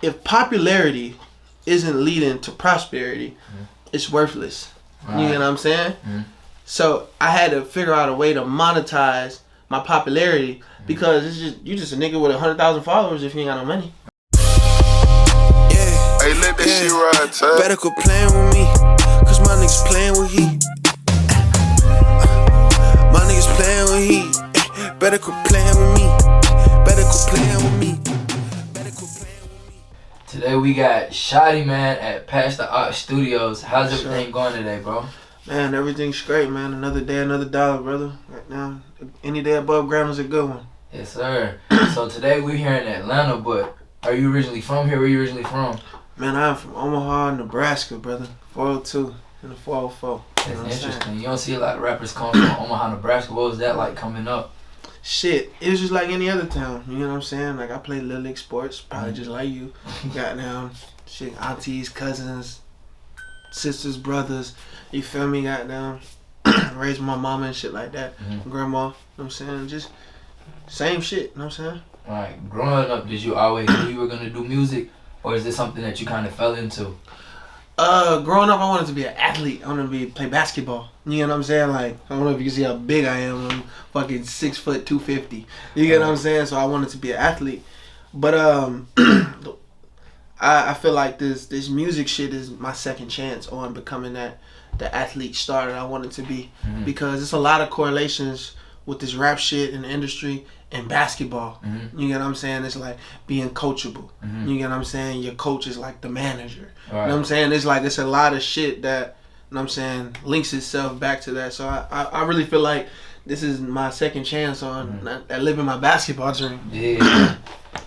if popularity isn't leading to prosperity, it's worthless. Right. You know what I'm saying? So I had to figure out a way to monetize my popularity because it's just you just a nigga with 100,000 followers if you ain't got no money. Yeah. Hey, let that shit ride, Tali. Better quit playing with me, cause my niggas playing with heat. My niggas playing with heat. Better quit playing with me. Better quit playing with me. Better quit playing with me. Today we got Shaudie Man at Aux Studios. How's everything going today, bro? Man, everything's great, man. Another day, another dollar, brother. Right now, any day above ground is a good one. Yes, sir. So today we're here in Atlanta, but are you originally from here? Where are you originally from? Man, I'm from Omaha, Nebraska, brother. 402 and the 404. That's interesting. You don't see a lot of rappers come from Omaha, Nebraska. What was that like coming up? Shit, it was just like any other town. You know what I'm saying? Like, I played Little League sports, probably just like you. Got down, shit, aunties, cousins, sisters, brothers. You feel me? Got down, raised my mama and shit like that. Grandma, you know what I'm saying? Just same shit, you know what I'm saying? Alright, growing up, did you always knew you were going to do music? Or is this something that you kind of fell into? Growing up, I wanted to be an athlete. I wanted to play basketball. You know what I'm saying? Like, I don't know if you can see how big I am. I'm fucking 6 foot 250. You get what I'm saying? So I wanted to be an athlete. But I feel like this music shit is my second chance on becoming the athlete star that I wanted to be. Because it's a lot of correlations with this rap shit in the industry and basketball. You get what I'm saying? It's like being coachable. You get what I'm saying? Your coach is like the manager. You know what I'm saying? It's like it's a lot of shit that, you know what I'm saying, links itself back to that. So I really feel like this is my second chance on living my basketball dream. Yeah.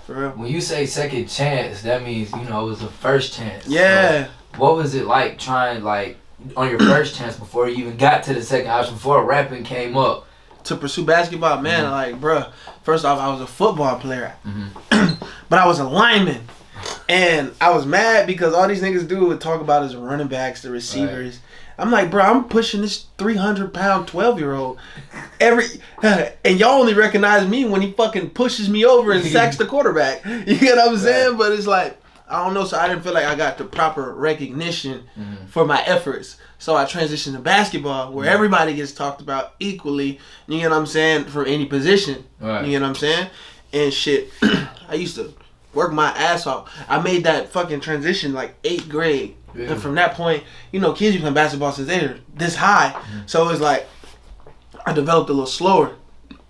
For real. When you say second chance, that means, you know, it was the first chance. Yeah. So what was it like trying, like, on your first chance before you even got to the second option, before rapping came up? To pursue basketball, man, like, bruh, first off, I was a football player. But I was a lineman. And I was mad because all these niggas do would talk about is running backs, the receivers. Right. I'm like, bro, I'm pushing this 300-pound 12-year-old and y'all only recognize me when he fucking pushes me over and sacks the quarterback. You get what I'm saying? But it's like, I don't know, so I didn't feel like I got the proper recognition for my efforts. So I transitioned to basketball where everybody gets talked about equally, you get what I'm saying, for any position. Right. You get what I'm saying? And shit, I used to work my ass off. I made that fucking transition like 8th grade. Yeah. And from that point, you know, kids be playing basketball since they're this high. So it was like, I developed a little slower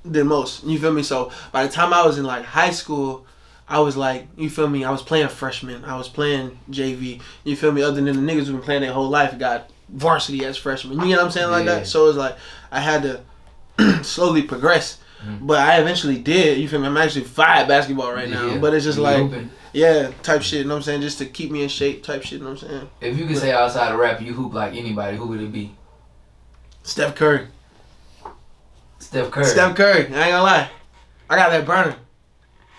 than most. You feel me? So by the time I was in like high school, I was like, you feel me? I was playing freshman. I was playing JV. You feel me? Other than the niggas who've been playing their whole life, got varsity as freshmen. You know what I'm saying? Like that. So it was like, I had to slowly progress. But I eventually did. You feel me? I'm actually fire at basketball right now. But it's just like, type shit. You know what I'm saying? Just to keep me in shape type shit. You know what I'm saying? If you could say outside of rap, you hoop like anybody, who would it be? Steph Curry. Steph Curry. Steph Curry. I ain't gonna lie. I got that burner.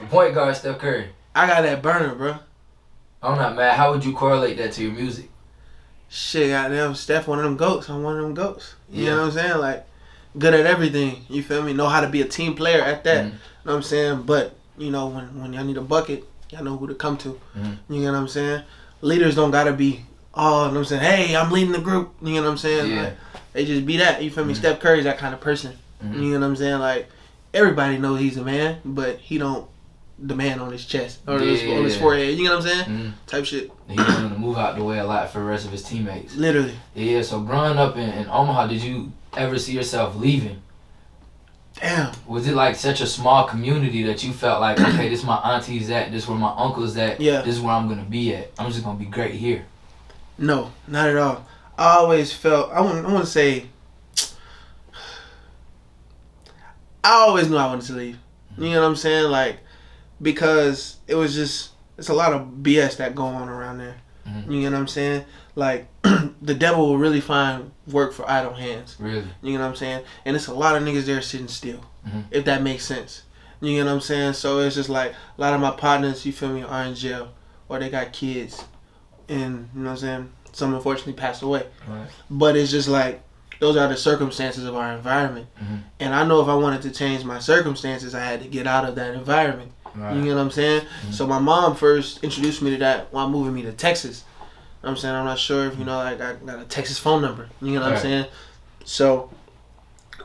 The point guard, Steph Curry. I got that burner, bro. I'm not mad. How would you correlate that to your music? Shit, goddamn, Steph one of them goats. I'm one of them goats. You know what I'm saying? Like, good at everything. You feel me? Know how to be a team player at that. You know what I'm saying? But, you know, when y'all need a bucket, y'all know who to come to. You know what I'm saying? Leaders don't gotta be, you know what I'm saying? Hey, I'm leading the group. You know what I'm saying? Like, they just be that. You feel me? Steph Curry's that kind of person. You know what I'm saying? Like, everybody knows he's a man, but he don't demand on his chest or on his forehead. You know what I'm saying? Type shit. He's willing to move out the way a lot for the rest of his teammates. Literally. Yeah, so growing up in Omaha, did you ever see yourself leaving? Damn. Was it like such a small community that you felt like, okay, this is my auntie's at, this is where my uncle's at, this is where I'm going to be at. I'm just going to be great here. No, not at all. I always felt, I want to say, I always knew I wanted to leave. You know what I'm saying? Like, because it was just, it's a lot of BS that go on around there. You know what I'm saying? Like, the devil will really find work for idle hands. Really? You know what I'm saying? And it's a lot of niggas there sitting still, if that makes sense. You know what I'm saying? So it's just like, a lot of my partners, you feel me, are in jail. Or they got kids. And, you know what I'm saying? Some unfortunately passed away. Right. But it's just like, those are the circumstances of our environment. And I know if I wanted to change my circumstances, I had to get out of that environment. Right. You get what I'm saying? Mm-hmm. So my mom first introduced me to that while moving me to Texas. You know what I'm saying? I'm not sure if you know, like I got a Texas phone number. You know what I'm saying? So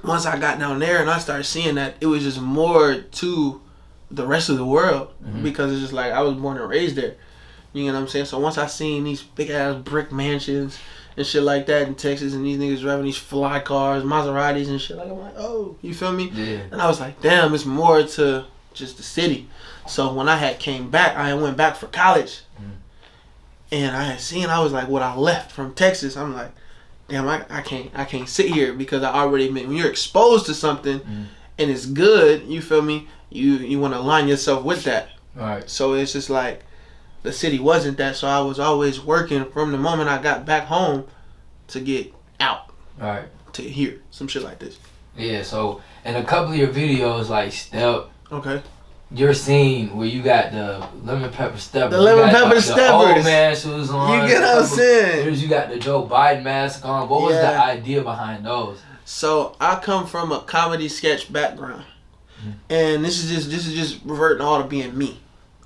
once I got down there and I started seeing that it was just more to the rest of the world because it's just like I was born and raised there. You know what I'm saying? So once I seen these big ass brick mansions and shit like that in Texas and these niggas driving these fly cars, Maseratis and shit, like I'm like, oh, you feel me? Yeah. And I was like, damn, it's more to just the city. So when I had came back, I went back for college. And I had seen, I was like, what I left from Texas, I'm like, damn, I can't sit here because I already when you're exposed to something and it's good, you feel me? You want to align yourself with that. Right. So it's just like the city wasn't that, so I was always working from the moment I got back home to get out. Right. To here, some shit like this. Yeah. So in a couple of your videos, like Step. Okay. Your scene where you got the lemon pepper steppers. The lemon pepper steppers. The old man shoes on. You get what I'm saying? You got the Joe Biden mask on. What was the idea behind those? So I come from a comedy sketch background, and this is just reverting all to being me.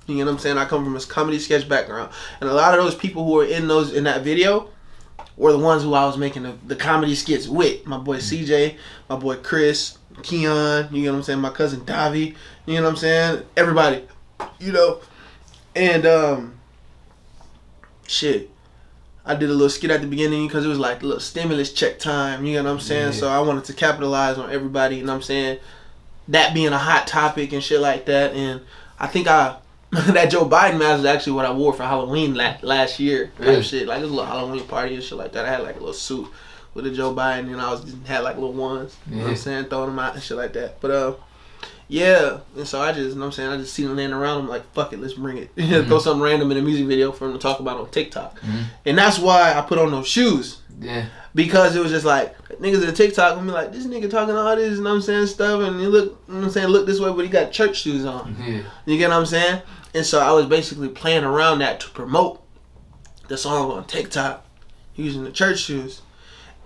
You know what I'm saying? I come from a comedy sketch background, and a lot of those people who were in that video were the ones who I was making the comedy skits with. My boy CJ, my boy Chris, Keon, you know what I'm saying? My cousin Davi, you know what I'm saying? Everybody, you know. And shit, I did a little skit at the beginning because it was like a little stimulus check time, you know what I'm saying? Yeah. So I wanted to capitalize on everybody, you know what I'm saying? That being a hot topic and shit like that. And I think that Joe Biden mask is actually what I wore for Halloween last year. Really? Shit. Like, it was a little Halloween party and shit like that. I had like a little suit with a Joe Biden, and I had like little ones. You know what I'm saying? Throwing them out and shit like that. But, yeah. And so I just, you know what I'm saying? I just seen them laying around. I'm like, fuck it, let's bring it. Throw something random in a music video for them to talk about on TikTok. And that's why I put on those shoes. Yeah. Because it was just like, niggas at TikTok would be like, this nigga talking all this, you know what I'm saying, stuff, and he look, you know what I'm saying, look this way, but he got church shoes on. Yeah. You get what I'm saying? And so I was basically playing around that to promote the song on TikTok using the church shoes.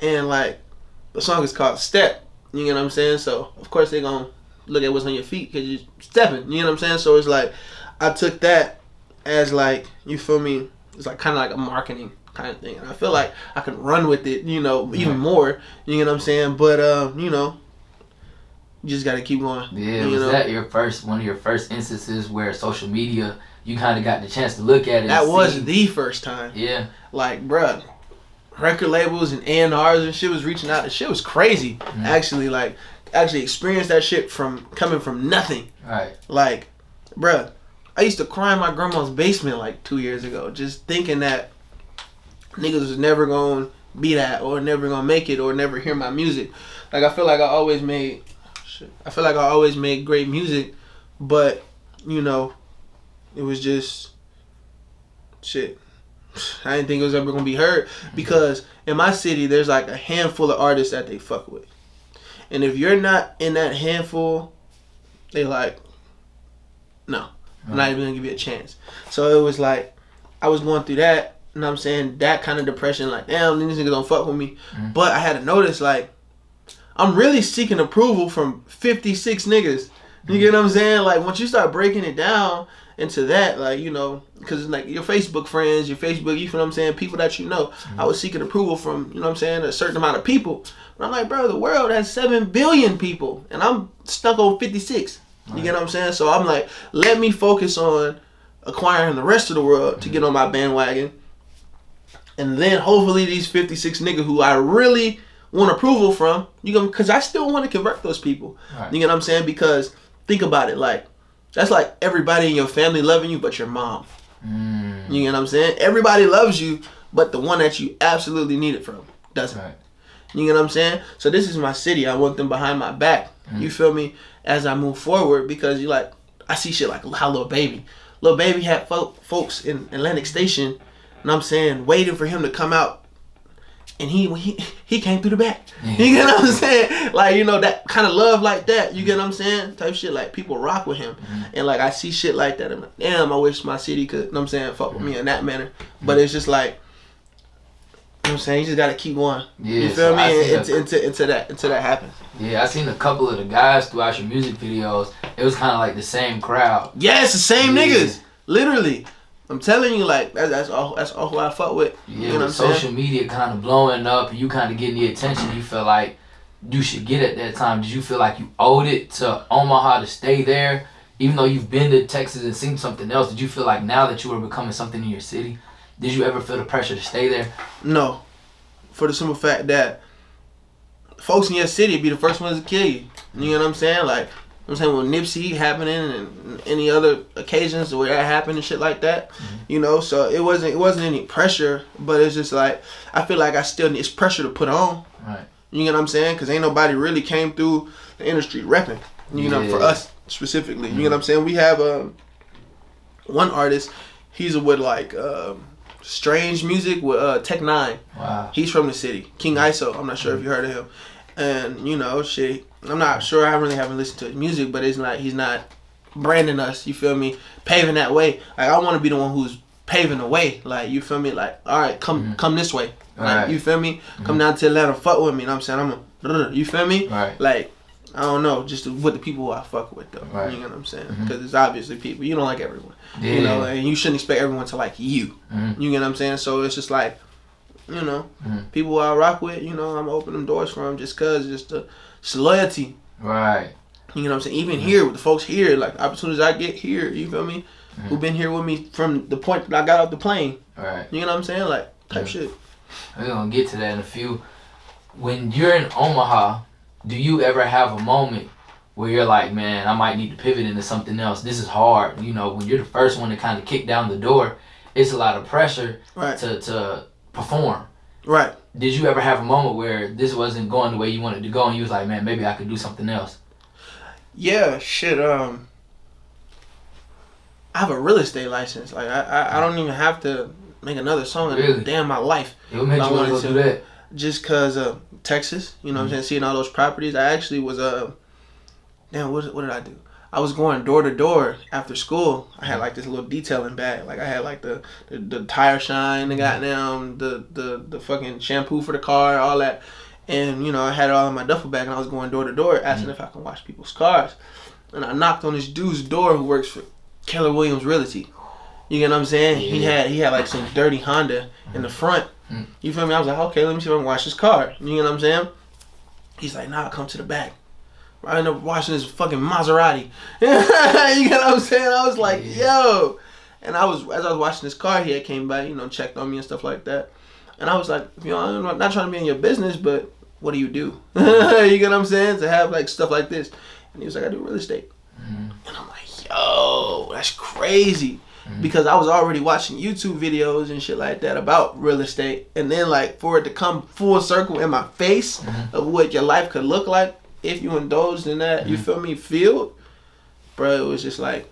And like, the song is called Step. You get what I'm saying? So, of course, they gonna look at what's on your feet because you're stepping. You know what I'm saying? So it's like, I took that as like, you feel me? It's like kind of like a marketing kind of thing. And I feel like I can run with it, you know, even more. You know what I'm saying? But, you know, you just got to keep going. Yeah, was that one of your first instances where social media, you kind of got the chance to look at it? That was the first time. Yeah. Like, bruh, record labels and A&Rs and shit was reaching out. The shit was crazy. Actually experienced that shit coming from nothing. Right. Like, bruh, I used to cry in my grandma's basement like 2 years ago, just thinking that niggas was never gonna be that, or never gonna make it, or never hear my music. Like, I feel like I always made great music, but, you know, it was just shit. I didn't think it was ever gonna be heard, because in my city there's like a handful of artists that they fuck with, and if you're not in that handful, they like, no, I'm not even gonna give you a chance. So it was like I was going through that, you know what I'm saying, that kind of depression, like, damn, these niggas don't fuck with me. But I had to notice, like, I'm really seeking approval from 56 niggas. You get what I'm saying? Like, once you start breaking it down into that, like, you know, because like your Facebook friends, you feel what I'm saying, people that you know, I was seeking approval from, you know what I'm saying, a certain amount of people. But I'm like, bro, the world has 7 billion people, and I'm stuck on 56. You get what I'm saying? So I'm like, let me focus on acquiring the rest of the world to get on my bandwagon. And then hopefully these 56 niggas who I really want approval from, because I still want to convert those people. Right. You get what I'm saying? Because think about it, like, that's like everybody in your family loving you but your mom. You get what I'm saying? Everybody loves you, but the one that you absolutely need it from doesn't. Right. You get what I'm saying? So this is my city. I want them behind my back. You feel me? As I move forward, because you like, I see shit like how Lil Baby had folks in Atlantic Station, and I'm saying, waiting for him to come out, and he came through the back. You get what I'm saying? Like, you know, that kind of love like that, you get what I'm saying? Type shit, like, people rock with him. And like, I see shit like that, I'm like, damn, I wish my city could, you know what I'm saying, fuck with me in that manner. But it's just like, what I'm saying? You just gotta keep going. Yeah, you feel so me? Until that happens. Yeah, I seen a couple of the guys throughout your music videos. It was kind of like the same crowd. Yeah, it's the same niggas. Literally. I'm telling you, like, that's all who I fuck with. Yeah, you know what I'm social saying? media kind of blowing up and you kind of getting the attention you feel like you should get at that time. Did you feel like you owed it to Omaha to stay there? Even though you've been to Texas and seen something else, did you feel like now that you were becoming something in your city, did you ever feel the pressure to stay there? No. For the simple fact that folks in your city be the first ones to kill you. You know what I'm saying? Like, I'm saying with Nipsey happening and any other occasions where that happened and shit like that, you know. So it wasn't any pressure, but it's just like I feel like I still need it's pressure to put on. Right. You know what I'm saying? Because ain't nobody really came through the industry repping. You know, for us specifically. You know what I'm saying? We have one artist. He's with like strange music with Tech 9. Wow. He's from the city. King ISO. I'm not sure if you heard of him. And you know, shit. I'm not sure. I really haven't listened to his music, but it's like he's not branding us. You feel me? Paving that way. Like I want to be the one who's paving the way. Like you feel me? Like all right, come this way. Like you feel me? Come down to Atlanta, fuck with me. You know what I'm saying? You feel me? Right. Like I don't know, just with the people who I fuck with though. Right. You know what I'm saying? Because it's obviously people. You don't like everyone. Yeah. You know, and you shouldn't expect everyone to like you. You know what I'm saying? So it's just like, you know, people I rock with. You know, I'm opening them doors for them just cause it's loyalty. Right. You know what I'm saying? Even here with the folks here, like opportunities I get here. You feel me? Who been here with me from the point that I got off the plane. Right. You know what I'm saying? Like type shit. We're gonna get to that in a few. When you're in Omaha, do you ever have a moment where you're like, man, I might need to pivot into something else? This is hard. You know, when you're the first one to kind of kick down the door, it's a lot of pressure to perform. Right. Did you ever have a moment where this wasn't going the way you wanted to go and you was like, man, maybe I could do something else? Yeah, shit. I have a real estate license. Like I don't even have to make another song in damn my life. What made you want to go do that? Just cause Texas, you know what I'm saying, seeing all those properties. I actually was what did I do? I was going door to door after school. I had like this little detailing bag. Like I had like the tire shine, the goddamn the fucking shampoo for the car, all that. And you know, I had it all in my duffel bag and I was going door to door asking if I can wash people's cars. And I knocked on this dude's door who works for Keller Williams Realty. You get what I'm saying? Yeah. He had like some dirty Honda in the front. You feel me? I was like, okay, let me see if I can wash his car. You get what I'm saying? He's like, nah, come to the back. I ended up washing his fucking Maserati. You get what I'm saying? I was like, yo. And as I was washing his car, he had came by, you know, checked on me and stuff like that. And I was like, you know, I'm not trying to be in your business, but what do? You get what I'm saying? To have like stuff like this. And he was like, I do real estate. And I'm like, yo, that's crazy. Because I was already watching YouTube videos and shit like that about real estate. And then like for it to come full circle in my face of what your life could look like if you indulged in that, you feel me, field, bro, it was just like,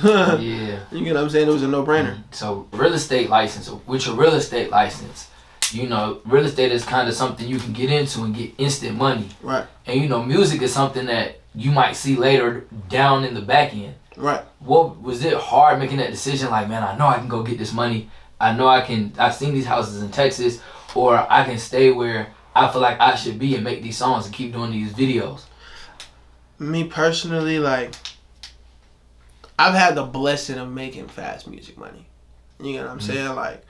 yeah. You get what I'm saying? It was a no-brainer. So real estate license, with your real estate license, you know, real estate is kind of something you can get into and get instant money. Right. And you know, music is something that you might see later down in the back end. Right. What was it hard making that decision? Like, man, I know I can go get this money. I know I've seen these houses in Texas, or I can stay where I feel like I should be and make these songs and keep doing these videos. Me personally, like, I've had the blessing of making fast music money. You know what I'm saying? Like,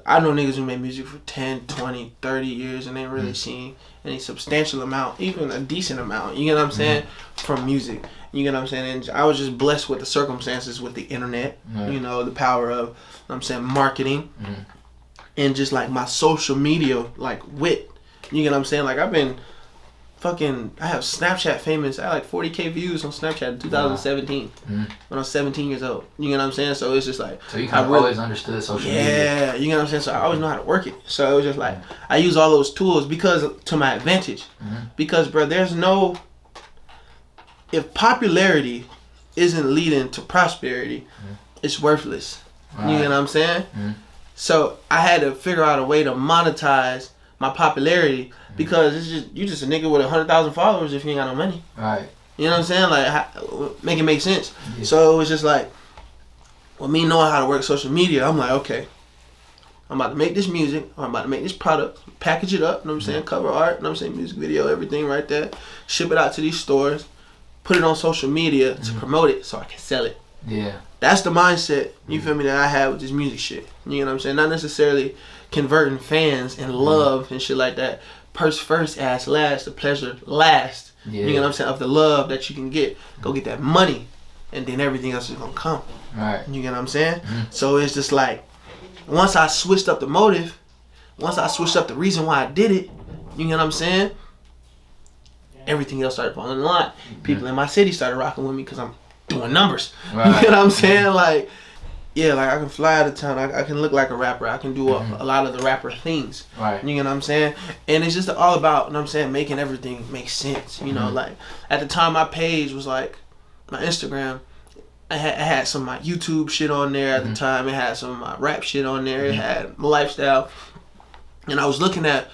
I know niggas who made music for 10, 20, 30 years and ain't really seen any substantial amount, even a decent amount, you know what I'm saying, from music. You know what I'm saying? And I was just blessed with the circumstances with the internet, you know, the power of, I'm saying, marketing and just like my social media, like wit. You know what I'm saying? Like I've been I have Snapchat famous. I had like 40K views on Snapchat in 2017 when I was 17 years old. You know what I'm saying? So it's just like. So you kind of always understood social media. Yeah, you know what I'm saying? So I always know how to work it. So it was just like, I use all those tools to my advantage. Because, bro, if popularity isn't leading to prosperity, it's worthless. Right. You know what I'm saying? So I had to figure out a way to monetize my popularity because you just a nigga with 100,000 followers if you ain't got no money. Right. You know what I'm saying? Like, make it make sense. Yeah. So it was just like, with me knowing how to work social media, I'm like, okay, I'm about to make this music. I'm about to make this product. Package it up. You know what I'm saying? Cover art. You know what I'm saying? Music video, everything right there. Ship it out to these stores. Put it on social media to promote it so I can sell it. Yeah. That's the mindset, you feel me, that I had with this music shit. You know what I'm saying? Not necessarily converting fans and love and shit like that. Purse first, ass last, the pleasure last. Yeah. You know what I'm saying? Of the love that you can get. Go get that money. And then everything else is gonna come. Right. You get what I'm saying? So it's just like, once I switched up the motive, once I switched up the reason why I did it, you know what I'm saying? Everything else started falling in line. People in my city started rocking with me because I'm doing numbers. Right. You know what I'm saying? Like, yeah, like I can fly out of town. I can look like a rapper. I can do a lot of the rapper things. Right. You know what I'm saying? And it's just all about, you know what I'm saying, making everything make sense. You know, like at the time my page was like, my Instagram, I had some of my YouTube shit on there at the time. It had some of my rap shit on there. It had my lifestyle. And I was looking at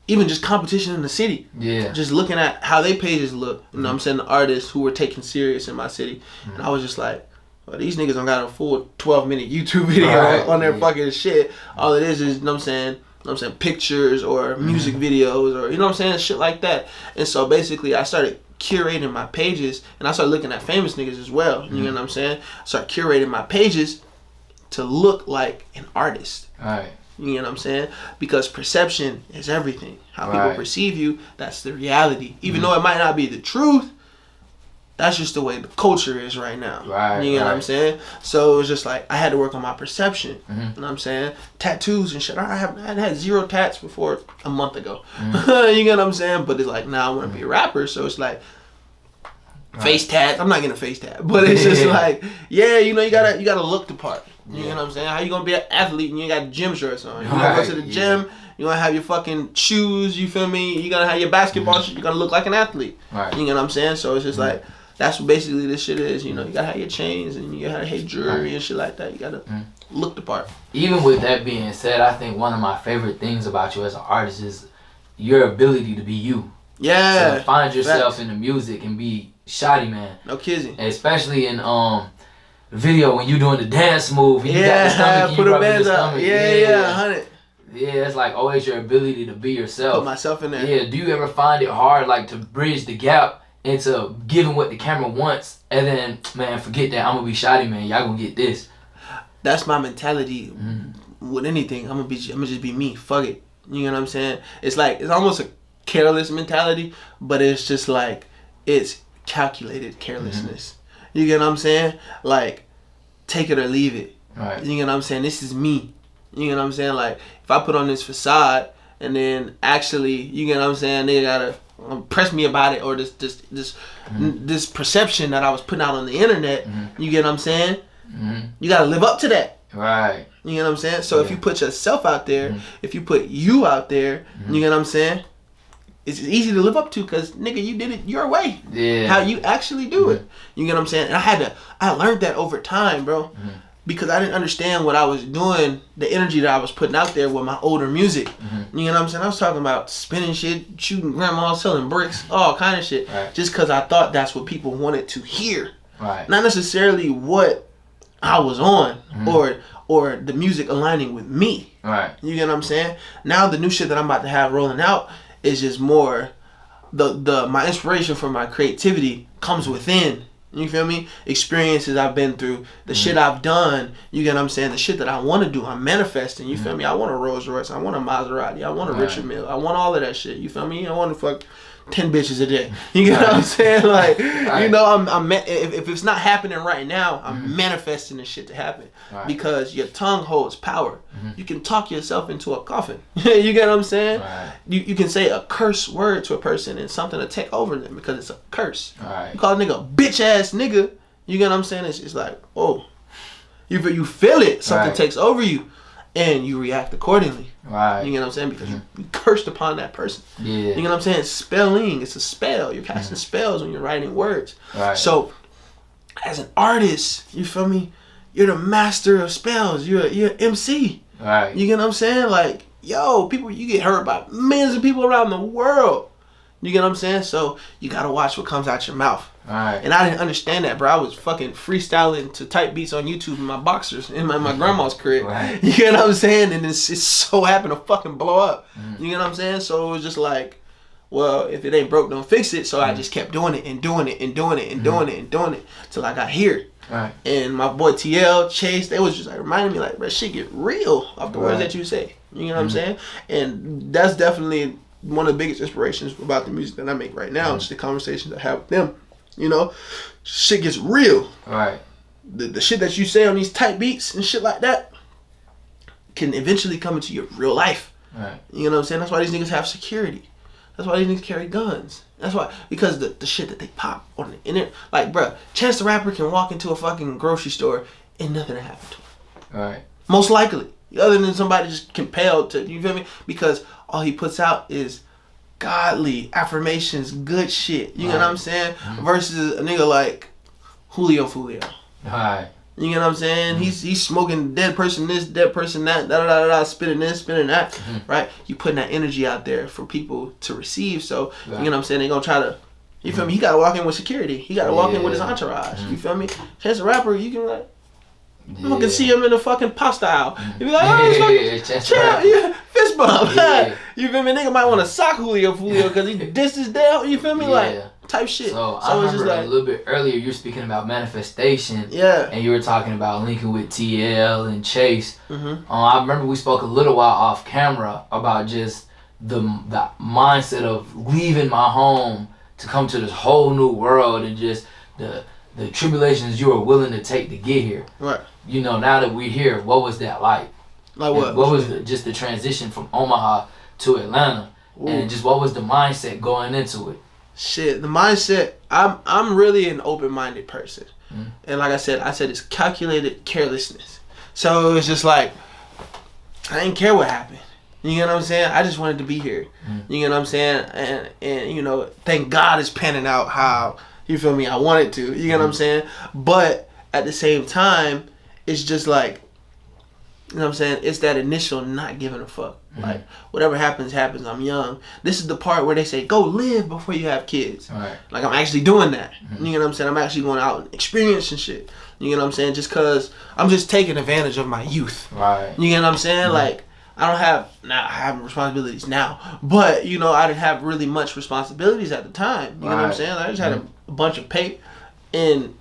even just competition in the city. Yeah. Just looking at how they pages look. You know what I'm saying? The artists who were taken serious in my city. And I was just like, well, these niggas don't got a full 12-minute YouTube video on their fucking shit. All it is, you know what I'm saying, pictures or music videos or, you know what I'm saying, shit like that. And so basically I started curating my pages and I started looking at famous niggas as well. You know what I'm saying? I started curating my pages to look like an artist. Alright. You know what I'm saying? Because perception is everything. How people perceive you, that's the reality. Even though it might not be the truth, that's just the way the culture is right now. Right. You know what I'm saying? So it was just like I had to work on my perception. You know what I'm saying? Tattoos and shit. I had 0 tats before a month ago. You know what I'm saying? But it's like now I want to be a rapper, so it's like face tat. I'm not getting a face tat, but it's just like, yeah, you know, you gotta look the part. You know what I'm saying? How you gonna be an athlete and you ain't got gym shorts on? You gonna go to the gym, you gonna have your fucking shoes, you feel me? You gonna have your basketball shit, you gonna look like an athlete. Right. You know what I'm saying? So it's just like, that's what basically this shit is. You know, you gotta have your chains and you gotta have jewelry and shit like that. You gotta look the part. Even with that being said, I think one of my favorite things about you as an artist is your ability to be you. Yeah. So find yourself in the music and be Shaudie Man. No kidding. Especially in video when you doing the dance move. And you got the stomach and put you a band up. Yeah, 100. Yeah, it's like always your ability to be yourself. Put myself in there. Yeah, do you ever find it hard like to bridge the gap into giving what the camera wants and then, man, forget that, I'm gonna be Shaudie Man, y'all gonna get this? That's my mentality with anything. I'm gonna just be me. Fuck it. You know what I'm saying? It's like, it's almost a careless mentality, but it's just like, it's calculated carelessness. You get what I'm saying? Like, take it or leave it. Right. You get what I'm saying? This is me. You get what I'm saying? Like, if I put on this facade and then actually, you get what I'm saying, they gotta press me about it, or this perception that I was putting out on the internet, you get what I'm saying? You gotta live up to that. Right. You get what I'm saying? So if you put yourself out there, if you put you out there, you get what I'm saying? It's easy to live up to because, nigga, you did it your way. Yeah. How you actually do it. You get what I'm saying? And I learned that over time, bro. Because I didn't understand what I was doing, the energy that I was putting out there with my older music. You know what I'm saying? I was talking about spinning shit, shooting grandma, selling bricks, all kind of shit. Right. Just because I thought that's what people wanted to hear. Right. Not necessarily what I was on or the music aligning with me. Right. You get what I'm saying? Now the new shit that I'm about to have rolling out is just more my inspiration for my creativity comes within. You feel me? Experiences I've been through, the shit I've done, you get what I'm saying? The shit that I want to do, I'm manifesting, you feel me? I want a Rolls Royce, I want a Maserati, I want a Richard Mille, I want all of that shit, you feel me? I want to fuck 10 bitches a day. You get what I'm saying? Like, you know, if it's not happening right now, I'm manifesting this shit to happen. Because your tongue holds power. You can talk yourself into a coffin. You get what I'm saying? You can say a curse word to a person and something to take over them because it's a curse. You call a nigga a bitch ass nigga, you get what I'm saying? It's like, oh, you feel it, something takes over you. And you react accordingly. Right. You get what I'm saying? Because you cursed upon that person. Yeah. You get what I'm saying? Spelling, it's a spell. You're casting spells when you're writing words. Right. So, as an artist, you feel me? You're the master of spells. You're MC. Right. You get what I'm saying? Like, yo, people, you get heard by millions of people around the world. You get what I'm saying? So, you gotta watch what comes out your mouth. Right. And I didn't understand that, bro. I was fucking freestyling to type beats on YouTube in my boxers in my grandma's crib. Right. You get what I'm saying? And it so happened to fucking blow up. You get what I'm saying? So it was just like, well, if it ain't broke, don't fix it. So I just kept doing it and doing it and doing it and doing it and doing it till I got here. Right. And my boy TL, Chase, they was just like reminding me like, bro, shit get real off the words that you say. You know what I'm saying? And that's definitely one of the biggest inspirations about the music that I make right now. Just the conversations I have with them. You know, shit gets real. Right. The shit that you say on these type beats and shit like that can eventually come into your real life. Right. You know what I'm saying? That's why these niggas have security. That's why these niggas carry guns. That's why, because the shit that they pop on the internet. Like, bruh, Chance the Rapper can walk into a fucking grocery store and nothing will happen to him. Right. Most likely. Other than somebody just compelled to, you feel me? Because all he puts out is godly affirmations, good shit. You know what I'm saying? Versus a nigga like Julio. Right. You know what I'm saying? He's smoking dead person this, dead person that, spitting this, spitting that, right? You putting that energy out there for people to receive. So you know what I'm saying? They gonna try to, you feel me? He gotta walk in with security. He gotta walk in with his entourage. You feel me? Chance the Rapper, you can like, you can see him in the fucking pasta aisle. You be like, oh, chill, fist bump. You feel me? Nigga might want to sock Julio because he dissed his down. You feel me? Like type shit. So I remember a little bit earlier you were speaking about manifestation. Yeah. And you were talking about linking with TL and Chase. I remember we spoke a little while off camera about just the mindset of leaving my home to come to this whole new world and just the tribulations you were willing to take to get here. Right. You know, now that we're here, what was that like? Like what? What was just the transition from Omaha to Atlanta? Ooh. And just what was the mindset going into it? Shit, the mindset, I'm really an open-minded person. And like I said it's calculated carelessness. So it was just like, I didn't care what happened. You know what I'm saying? I just wanted to be here. You know what I'm saying? And you know, thank God it's panning out how, you feel me, I wanted to. You know what I'm saying? But at the same time, it's just like, you know what I'm saying? It's that initial not giving a fuck. Like, whatever happens, happens. I'm young. This is the part where they say, go live before you have kids. Right. Like, I'm actually doing that. You know what I'm saying? I'm actually going out and experiencing shit. You know what I'm saying? Just because I'm just taking advantage of my youth. Right. You know what I'm saying? Like, I have responsibilities now. But, you know, I didn't have really much responsibilities at the time. You know what I'm saying? Like, I just had a bunch of pay and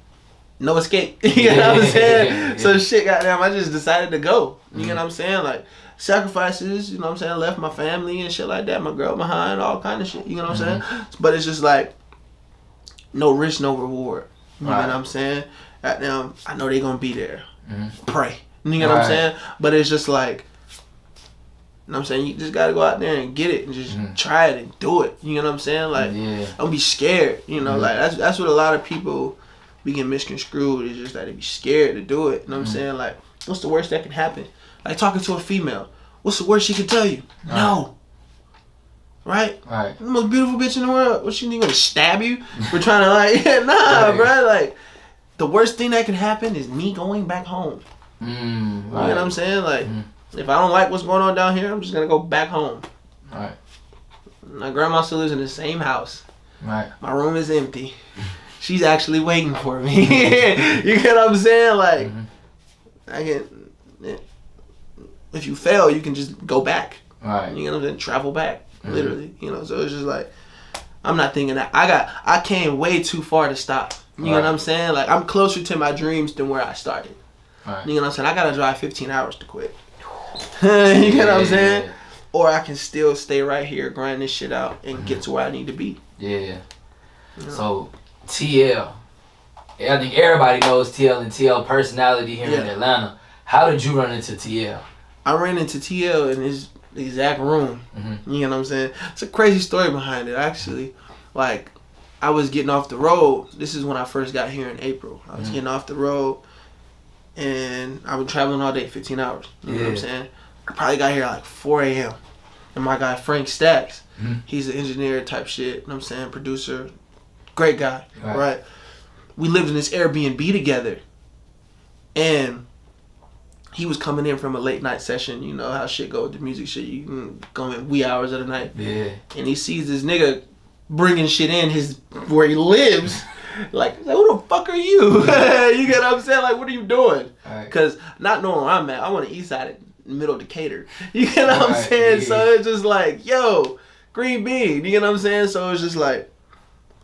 no escape. You know what I'm saying? So shit, goddamn, I just decided to go. You know what I'm saying? Like, sacrifices, you know what I'm saying? Left my family and shit like that, my girl behind, all kind of shit. You know what I'm saying? But it's just like, no risk, no reward. You know what I'm saying? Goddamn, I know they gonna be there. Pray. You know what I'm saying? But it's just like, you know what I'm saying? You just gotta go out there and get it and just try it and do it. You know what I'm saying? Like, don't be scared. You know, like that's what a lot of people be getting misconstrued. It's just that they be scared to do it. You know what I'm saying? Like, what's the worst that can happen? Like talking to a female. What's the worst she can tell you? No. Right? Right. The most beautiful bitch in the world. What, she gonna stab you for trying to like, nah, bro. Like, the worst thing that can happen is me going back home. You know what I'm saying? Like, if I don't like what's going on down here, I'm just gonna go back home. Right. My grandma still lives in the same house. Right. My room is empty. She's actually waiting for me. You get what I'm saying? Like, I can. If you fail, you can just go back. Right. You know what I'm saying? Travel back, literally. You know, so it's just like, I'm not thinking that. I came way too far to stop. You know what I'm saying? Like, I'm closer to my dreams than where I started. Right. You know what I'm saying? I gotta drive 15 hours to quit. You know what I'm saying? Yeah. Or I can still stay right here, grind this shit out, and get to where I need to be. Yeah. You know? So, TL. I think everybody knows TL and TL personality here in Atlanta. How did you run into TL? I ran into TL in his exact room. You know what I'm saying? It's a crazy story behind it, actually. Like, I was getting off the road. This is when I first got here in April. I was getting off the road, and I was traveling all day, 15 hours. You know what I'm saying? I probably got here at like 4 a.m. And my guy, Frank Stacks, he's an engineer type shit, you know what I'm saying? Producer. Great guy, right? We lived in this Airbnb together. And he was coming in from a late night session. You know how shit go with the music shit. You can go in wee hours of the night. Yeah. And he sees this nigga bringing shit in where he lives. Like, who the fuck are you? You get what I'm saying? Like, what are you doing? Because not knowing where I'm at, I'm on the east side in middle of Decatur. You get what I'm saying? Yeah. So it's just like, yo, green bean. You get what I'm saying? So it's just like,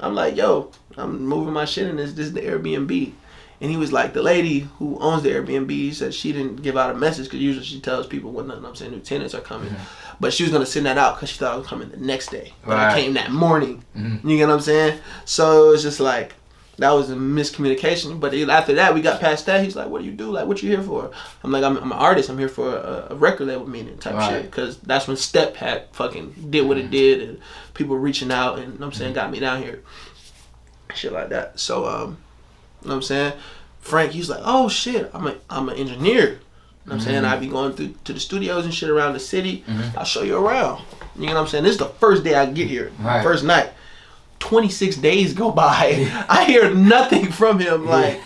I'm like, yo, I'm moving my shit in this. This is the Airbnb. And he was like, the lady who owns the Airbnb said she didn't give out a message because usually she tells people when new tenants are coming. Mm-hmm. But she was going to send that out because she thought I was coming the next day. But I came that morning. Mm-hmm. You get what I'm saying? So it was just like, that was a miscommunication. But after that, we got past that. He's like, what do you do? Like, what you here for? I'm like, I'm an artist. I'm here for a record label meeting type shit. Because that's when Step had fucking did what it did. And people reaching out and, you know what I'm saying, got me down here. Shit like that. So, you know what I'm saying? Frank, he's like, oh shit, I'm an engineer. You know what I'm saying? I be going to the studios and shit around the city. I'll show you around. You know what I'm saying? This is the first day I get here. First night. 26 days go by. I hear nothing from him. Like,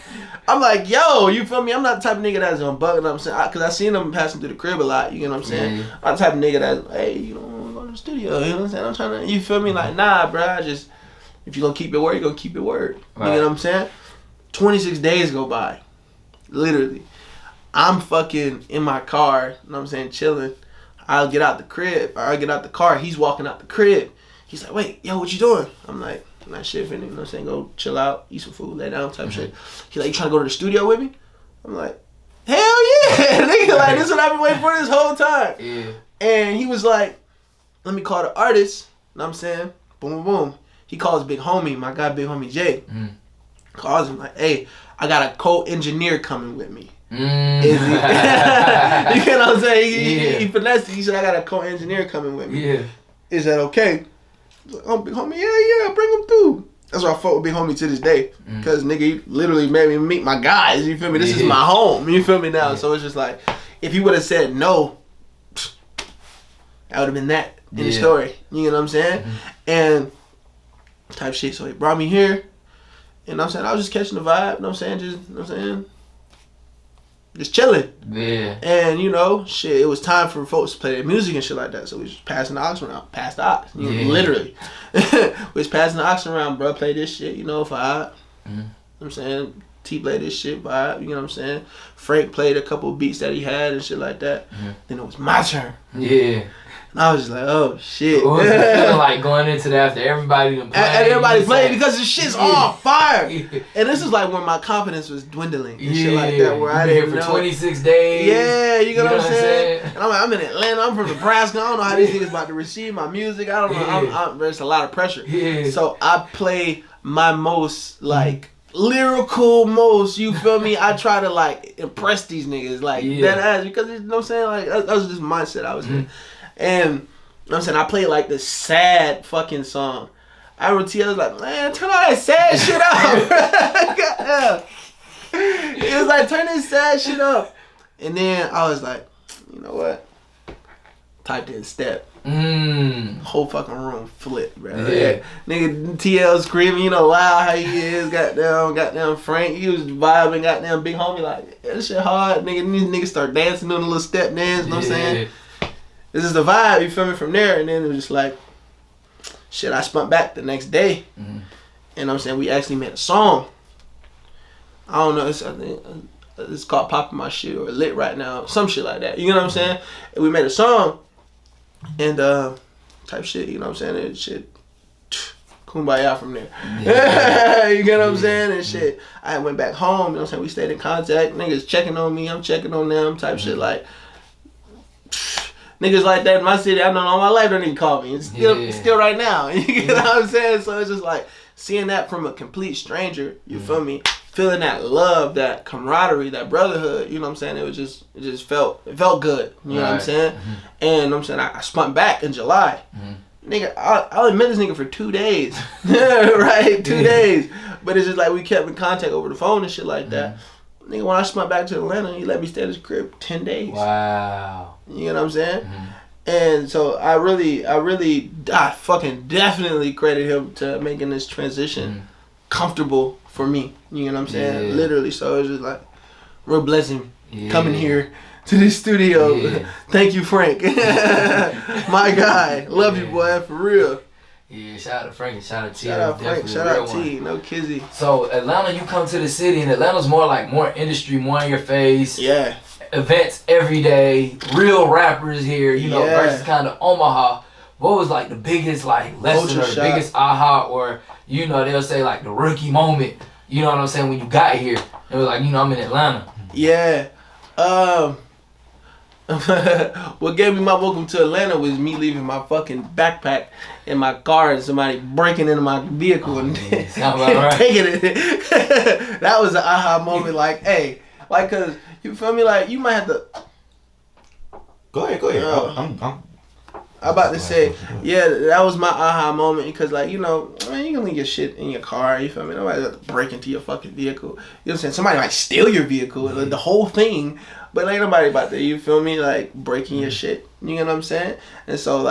I'm like, yo, you feel me? I'm not the type of nigga that's on bug. You know what I'm saying? Because I seen him passing through the crib a lot. You know what I'm saying? I'm the type of nigga that's, hey, you know, go to the studio. You know what I'm saying? I'm trying to, you feel me? Like, nah, bro. If you're going to keep your word, you're going to keep your word. You know what I'm saying? 26 days go by. Literally. I'm fucking in my car, you know what I'm saying, chilling. I'll get out the crib, or I'll get out the car. He's walking out the crib. He's like, wait, yo, what you doing? I'm like, not shit, finna, you know what I'm saying, go chill out, eat some food, lay down type shit. He's like, you trying to go to the studio with me? I'm like, hell yeah. Nigga, like, this is what I've been waiting for this whole time. Yeah. And he was like, let me call the artist, you know what I'm saying? Boom, boom, boom. He calls big homie, my guy, big homie Jay. Calls him like, hey, I got a co-engineer coming with me. Is he? You know what I'm saying? He finessed it. He said, I got a co-engineer coming with me. Yeah. Is that okay? Like, oh, big homie, yeah, bring him through. That's why I fought with big homie to this day. Because nigga, he literally made me meet my guys. You feel me? This is my home. You feel me now? So it's just like, if he would have said no, that would have been that in the story. You know what I'm saying? And type shit. So he brought me here. And I'm saying, I was just catching the vibe, you know what I'm saying? Just chilling. Yeah. And, you know, shit, it was time for folks to play their music and shit like that. So we was passing the aux around. Pass the aux. You know, literally. We was passing the aux around, bro. Play this shit, you know, vibe. You know what I'm saying? T played this shit, vibe. You know what I'm saying? Frank played a couple beats that he had and shit like that. Then it was my turn. Yeah. And I was just like, oh shit. What was it feeling like going into that after everybody done played? And everybody played because the shit's all fire. And this is like when my confidence was dwindling and shit like that, where I didn't know. For 26 days. Yeah, you know what I'm saying? And I'm like, I'm in Atlanta, I'm from Nebraska, I don't know how these niggas about to receive my music. I don't know. There's a lot of pressure. So I play my most like lyrical, you feel me? I try to like impress these niggas, like that ass, because you know what I'm saying? Like that was just mindset I was in. And you know what I'm saying, I played like the sad fucking song. I remember T.I. was like, man, turn all that sad shit up. It was like, turn this sad shit up. And then I was like, you know what? Typed in Step. Whole fucking room flipped, bro. Yeah. Nigga TL screaming, you know, loud how he is, goddamn Frank. He was vibing, goddamn big homie, like, that shit hard. Nigga, these niggas start dancing, doing a little step dance, you know what I'm saying? This is the vibe, you feel me, from there. And then it was just like, shit, I spun back the next day. And I'm saying, we actually made a song. I don't know, I think it's called Popping My Shit or Lit Right Now, some shit like that. You know what I'm saying? And we made a song. And type shit, you know what I'm saying? And shit, kumbaya from there. You get what I'm saying? And shit, I went back home, you know what I'm saying? We stayed in contact. Niggas checking on me, I'm checking on them, type shit like. Niggas like that in my city, I've known all my life, don't even call me. It's still right now. You know what I'm saying? So it's just like seeing that from a complete stranger, you feel me? Feeling that love, that camaraderie, that brotherhood, you know what I'm saying? It just felt good. You know what I'm saying? And I'm saying I spun back in July. Nigga, I only met this nigga for 2 days. Right? 2 days. But it's just like we kept in contact over the phone and shit like that. Nigga, when I spun back to Atlanta, he let me stay at his crib 10 days. Wow. You know what I'm saying? And so I fucking definitely credit him to making this transition comfortable for me. You know what I'm saying? Literally. So it's just like real blessing coming here to this studio. Thank you, Frank. My guy. Love you, boy, for real. Yeah, shout out to Frank and shout out to T. Shout out Frank, shout out T, no kizzy. So Atlanta, you come to the city, and Atlanta's more industry, more in your face. Yeah. Events every day, real rappers here, versus kind of Omaha. What was like the biggest lesson or the biggest aha, or they'll say like the rookie moment, you know what I'm saying, when you got here? It was like, I'm in Atlanta. Yeah. What gave me my welcome to Atlanta was me leaving my fucking backpack in my car and somebody breaking into my vehicle and taking it. That was an aha moment. Like, hey, cause you feel me? Like, you might have to. Go ahead. I'm about to say, yeah, that was my aha moment because, you can leave your shit in your car, you feel me? Nobody has to break into your fucking vehicle. You know what I'm saying? Somebody might steal your vehicle, the whole thing, but ain't nobody about to, you feel me? Breaking your shit, you know what I'm saying? And so,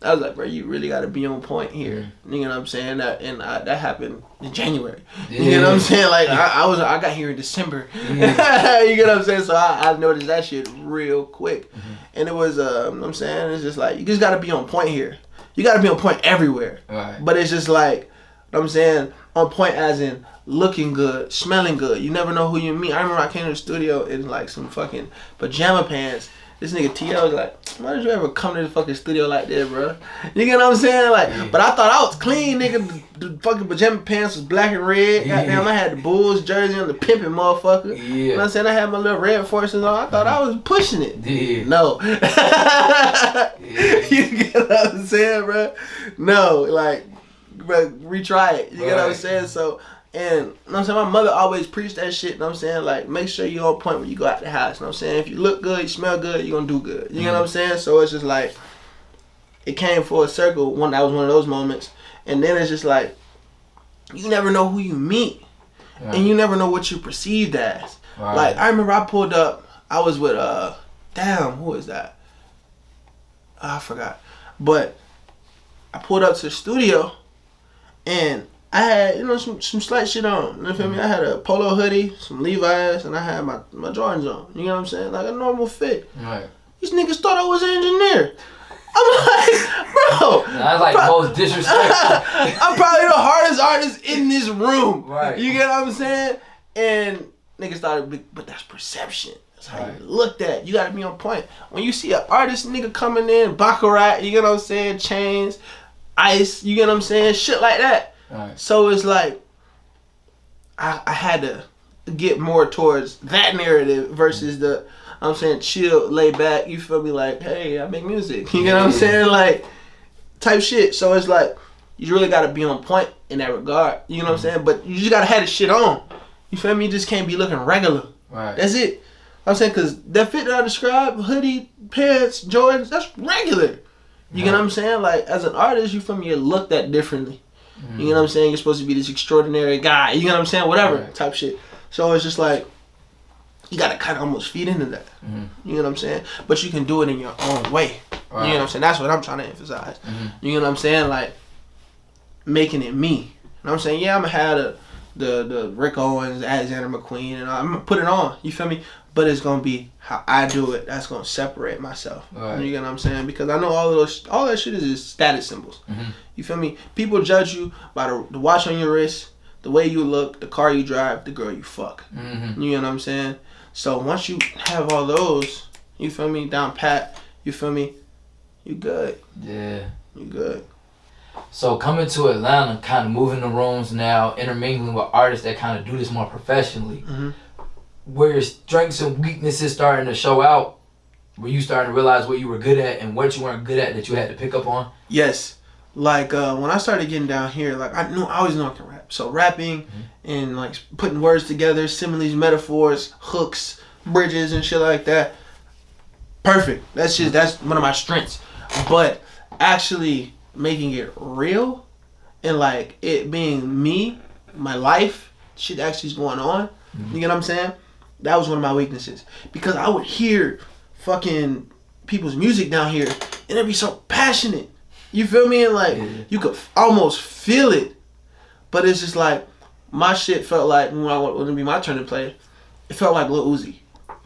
I was like, bro, you really got to be on point here. You know what I'm saying? That happened in January. Yeah. You know what I'm saying? I got here in December. Yeah. You know what I'm saying? So I noticed that shit real quick. Mm-hmm. And it was, you know what I'm saying? It's just you just got to be on point here. You got to be on point everywhere. Right. But it's just you know what I'm saying? On point as in looking good, smelling good. You never know who you meet. I remember I came to the studio in some fucking pajama pants. This nigga T.O. was like, why did you ever come to the fucking studio like that, bro? You get what I'm saying? But I thought I was clean, nigga. The fucking pajama pants was black and red. Goddamn, I had the Bulls jersey on, the pimping motherfucker. Yeah. You know what I'm saying? I had my little red forces on. I thought I was pushing it. Yeah. No. You get what I'm saying, bro? No, bro, retry it. You get what I'm saying? So, and you know what I'm saying, my mother always preached that shit, you know what I'm saying, make sure you're on point when you go out the house, you know what I'm saying, if you look good, you smell good, you're gonna do good, you know what I'm saying, so it's just it came full circle, that was one of those moments, and then it's just you never know who you meet, and you never know what you perceived as, I remember I pulled up, I was with, who is that, I forgot, but I pulled up to the studio, and I had, some slight shit on. You feel me? I had a polo hoodie, some Levi's, and I had my Jordans on. You know what I'm saying? Like a normal fit. Right. These niggas thought I was an engineer. I'm like, bro. That's the most disrespectful. I'm probably the hardest artist in this room. Right. You get what I'm saying? And niggas thought, but that's perception. That's how you looked at. You gotta be on point. When you see an artist nigga coming in, Baccarat, you get what I'm saying? Chains, ice, you get what I'm saying? Shit like that. Right. So it's I had to get more towards that narrative versus the, I'm saying, chill, lay back, you feel me, hey, I make music, you know what I'm saying, type shit. So it's you really got to be on point in that regard, you know what I'm saying, but you just got to have the shit on, you feel me, you just can't be looking regular. Right. That's it. I'm saying, because that fit that I described, hoodie, pants, Jordans, that's regular. You get what I'm saying, as an artist, you feel me, you look that differently. You know what I'm saying? You're supposed to be this extraordinary guy. You know what I'm saying? Whatever type shit. So it's just you gotta kind of almost feed into that. You know what I'm saying? But you can do it in your own way. Right. You know what I'm saying? That's what I'm trying to emphasize. You know what I'm saying? Making it me. You know what I'm saying? Yeah, I'm gonna have the Rick Owens, Alexander McQueen, and I'm gonna put it on. You feel me? But it's gonna be how I do it. That's gonna separate myself. Right. You get what I'm saying? Because I know all that shit is status symbols. You feel me? People judge you by the watch on your wrist, the way you look, the car you drive, the girl you fuck. You know what I'm saying? So once you have all those, you feel me, down pat, you feel me, you good. Yeah. You good. So coming to Atlanta, kind of moving the rooms now, intermingling with artists that kind of do this more professionally. Where your strengths and weaknesses starting to show out, were you starting to realize what you were good at and what you weren't good at that you had to pick up on? Yes. When I started getting down here, I always knew I could rap. So rapping and putting words together, similes, metaphors, hooks, bridges and shit like that. Perfect. That's one of my strengths. But actually making it real and it being me, my life, shit actually is going on. You get what I'm saying? That was one of my weaknesses. Because I would hear fucking people's music down here and it'd be so passionate. You feel me? And you could almost feel it. But it's just my shit felt when it be my turn to play, it felt like Lil Uzi.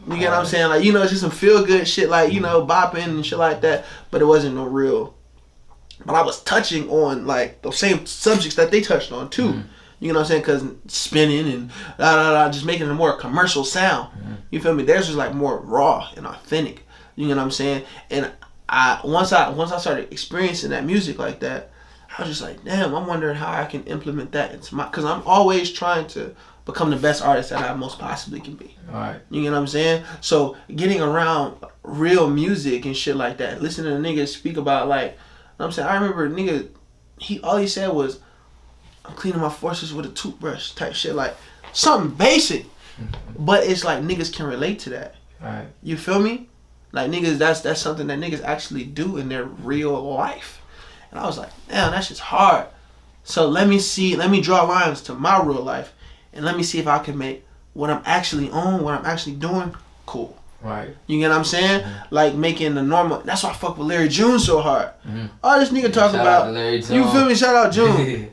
You get what I'm saying? It's just some feel good shit, bopping and shit like that. But it wasn't no real but I was touching on like those same subjects that they touched on too. Mm-hmm. You know what I'm saying? Because spinning and just making a more commercial sound. Mm-hmm. You feel me? Theirs was like more raw and authentic. You know what I'm saying? And once I started experiencing that music like that, I was just like, damn, I'm wondering how I can implement that into my, because I'm always trying to become the best artist that I most possibly can be. All right. You know what I'm saying? So getting around real music and shit like that, listening to niggas speak about like, you know what I'm saying? I remember nigga, all he said was, I'm cleaning my forces with a toothbrush type shit, like something basic. But it's like niggas can relate to that. All right. You feel me? Like niggas, that's something that niggas actually do in their real life. And I was like, damn, that shit's hard. So let me draw lines to my real life and let me see if I can make what I'm actually on, what I'm actually doing, cool. Right. You get what I'm saying? Mm-hmm. Like making the normal, that's why I fuck with Larry June so hard. Mm-hmm. All this nigga talk about, you feel me? Shout out June.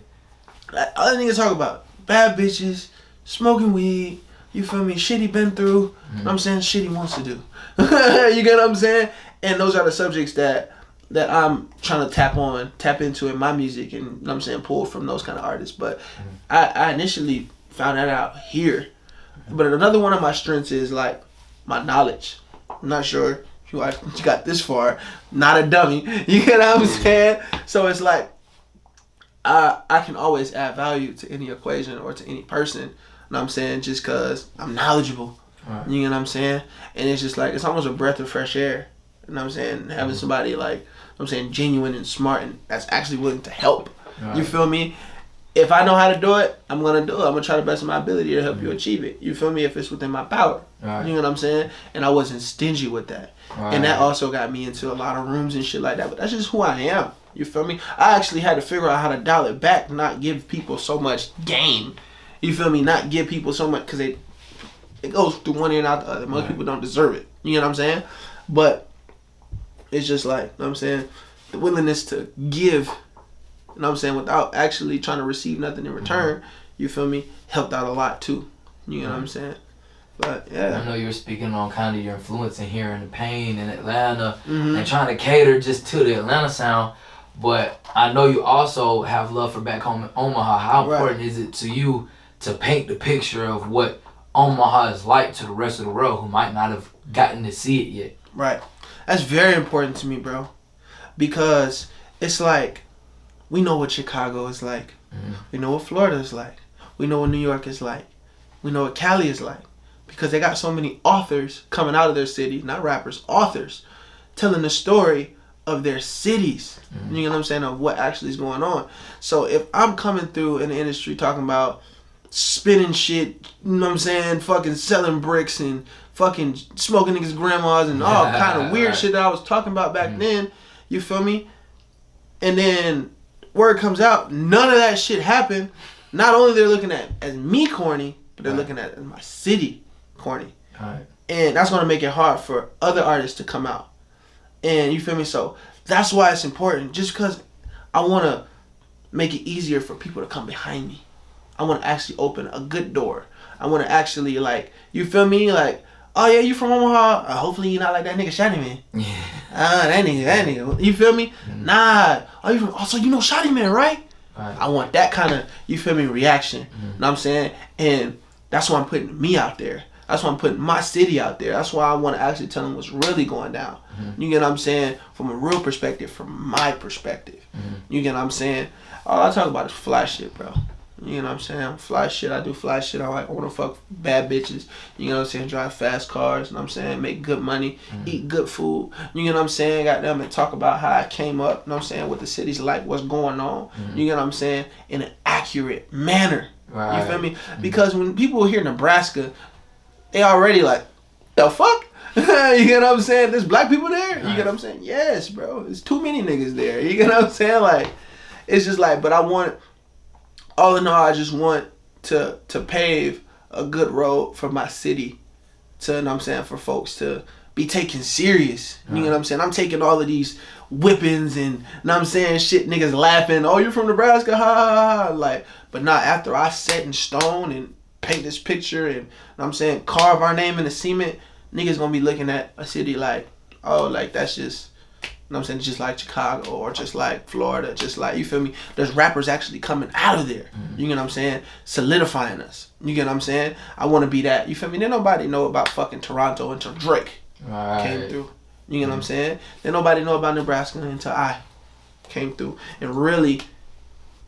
Like, all this nigga talk about bad bitches, smoking weed, you feel me? Shit he been through. Mm-hmm. You know what I'm saying? Shit he wants to do. You get what I'm saying? And those are the subjects that I'm trying to tap into in my music, and you know what I'm saying, pull from those kind of artists. But I initially found that out here. But another one of my strengths is like my knowledge. I'm not sure if you got this far. Not a dummy. You get what I'm saying? So it's like I can always add value to any equation or to any person. You know what I'm saying? Just because I'm knowledgeable. Right. You know what I'm saying? And it's just like, it's almost a breath of fresh air. You know what I'm saying? Having somebody like, I'm saying, genuine and smart and that's actually willing to help. Right. You feel me? If I know how to do it, I'm going to do it. I'm going to try the best of my ability to help you achieve it. You feel me? If it's within my power. Right. You know what I'm saying? And I wasn't stingy with that. Right. And that also got me into a lot of rooms and shit like that. But that's just who I am. You feel me? I actually had to figure out how to dial it back, not give people so much game. You feel me? Not give people so much, because it goes through one ear and out the other. Most people don't deserve it. You know what I'm saying? But it's just like, you know what I'm saying, the willingness to give, you know what I'm saying, without actually trying to receive nothing in return, you feel me, helped out a lot too. You know what I'm saying? But yeah. I know you were speaking on kind of your influence in here in the Pain in Atlanta and trying to cater just to the Atlanta sound. But I know you also have love for back home in Omaha. How important is it to you to paint the picture of what Omaha is like to the rest of the world who might not have gotten to see it yet? Right. That's very important to me, bro. Because it's like, we know what Chicago is like. Mm-hmm. We know what Florida is like. We know what New York is like. We know what Cali is like. Because they got so many authors coming out of their city, not rappers, authors, telling the story of their cities. Mm-hmm. You know what I'm saying? Of what actually is going on. So if I'm coming through in the industry talking about spinning shit, you know what I'm saying, fucking selling bricks and fucking smoking niggas' grandmas and all kind of weird shit that I was talking about back then, you feel me? And then word comes out, none of that shit happened. Not only they're looking at as me corny, but they're looking at as my city corny. And that's going to make it hard for other artists to come out. And you feel me? So that's why it's important. Just because I want to make it easier for people to come behind me. I want to actually open a good door. I want to actually, like, you feel me? Like, oh yeah, you from Omaha? Hopefully you're not like that nigga Shaudie Man. Yeah. That nigga. You feel me? Mm-hmm. Nah. Oh, you from? Oh, so you know Shaudie Man, right? I want that kind of, you feel me, reaction. Mm-hmm. You know what I'm saying? And that's why I'm putting me out there. That's why I'm putting my city out there. That's why I want to actually tell them what's really going down. Mm-hmm. You get what I'm saying? From a real perspective, from my perspective. Mm-hmm. You get what I'm saying? All I talk about is fly shit, bro. You know what I'm saying? Fly shit. I do fly shit. I want to fuck bad bitches. You know what I'm saying? Drive fast cars. You know what I'm saying? Make good money. Eat good food. You know what I'm saying? Got them and talk about how I came up. You know what I'm saying? What the city's like. What's going on. You know what I'm saying? In an accurate manner. Right. You feel me? Because when people hear Nebraska, they already like, the fuck? You get what I'm saying? There's black people there? You get what I'm saying? Yes, bro. There's too many niggas there. You get what I'm saying? Like, it's just like, but I want... All in all, I just want to pave a good road for my city to, you know what I'm saying, for folks to be taken serious. You know what I'm saying? I'm taking all of these whippings and, you know what I'm saying, shit, niggas laughing, oh, you from Nebraska, ha, ha, ha. Like, but not after I set in stone and paint this picture and, you know what I'm saying, carve our name in the cement, niggas gonna be looking at a city like, oh, like, that's just, know what I'm saying? Just like Chicago or just like Florida, just like, you feel me? There's rappers actually coming out of there. You get what I'm saying? Solidifying us. You get what I'm saying? I want to be that. You feel me? Then nobody know about fucking Toronto until Drake came through. You get what I'm saying? Then nobody know about Nebraska until I came through and really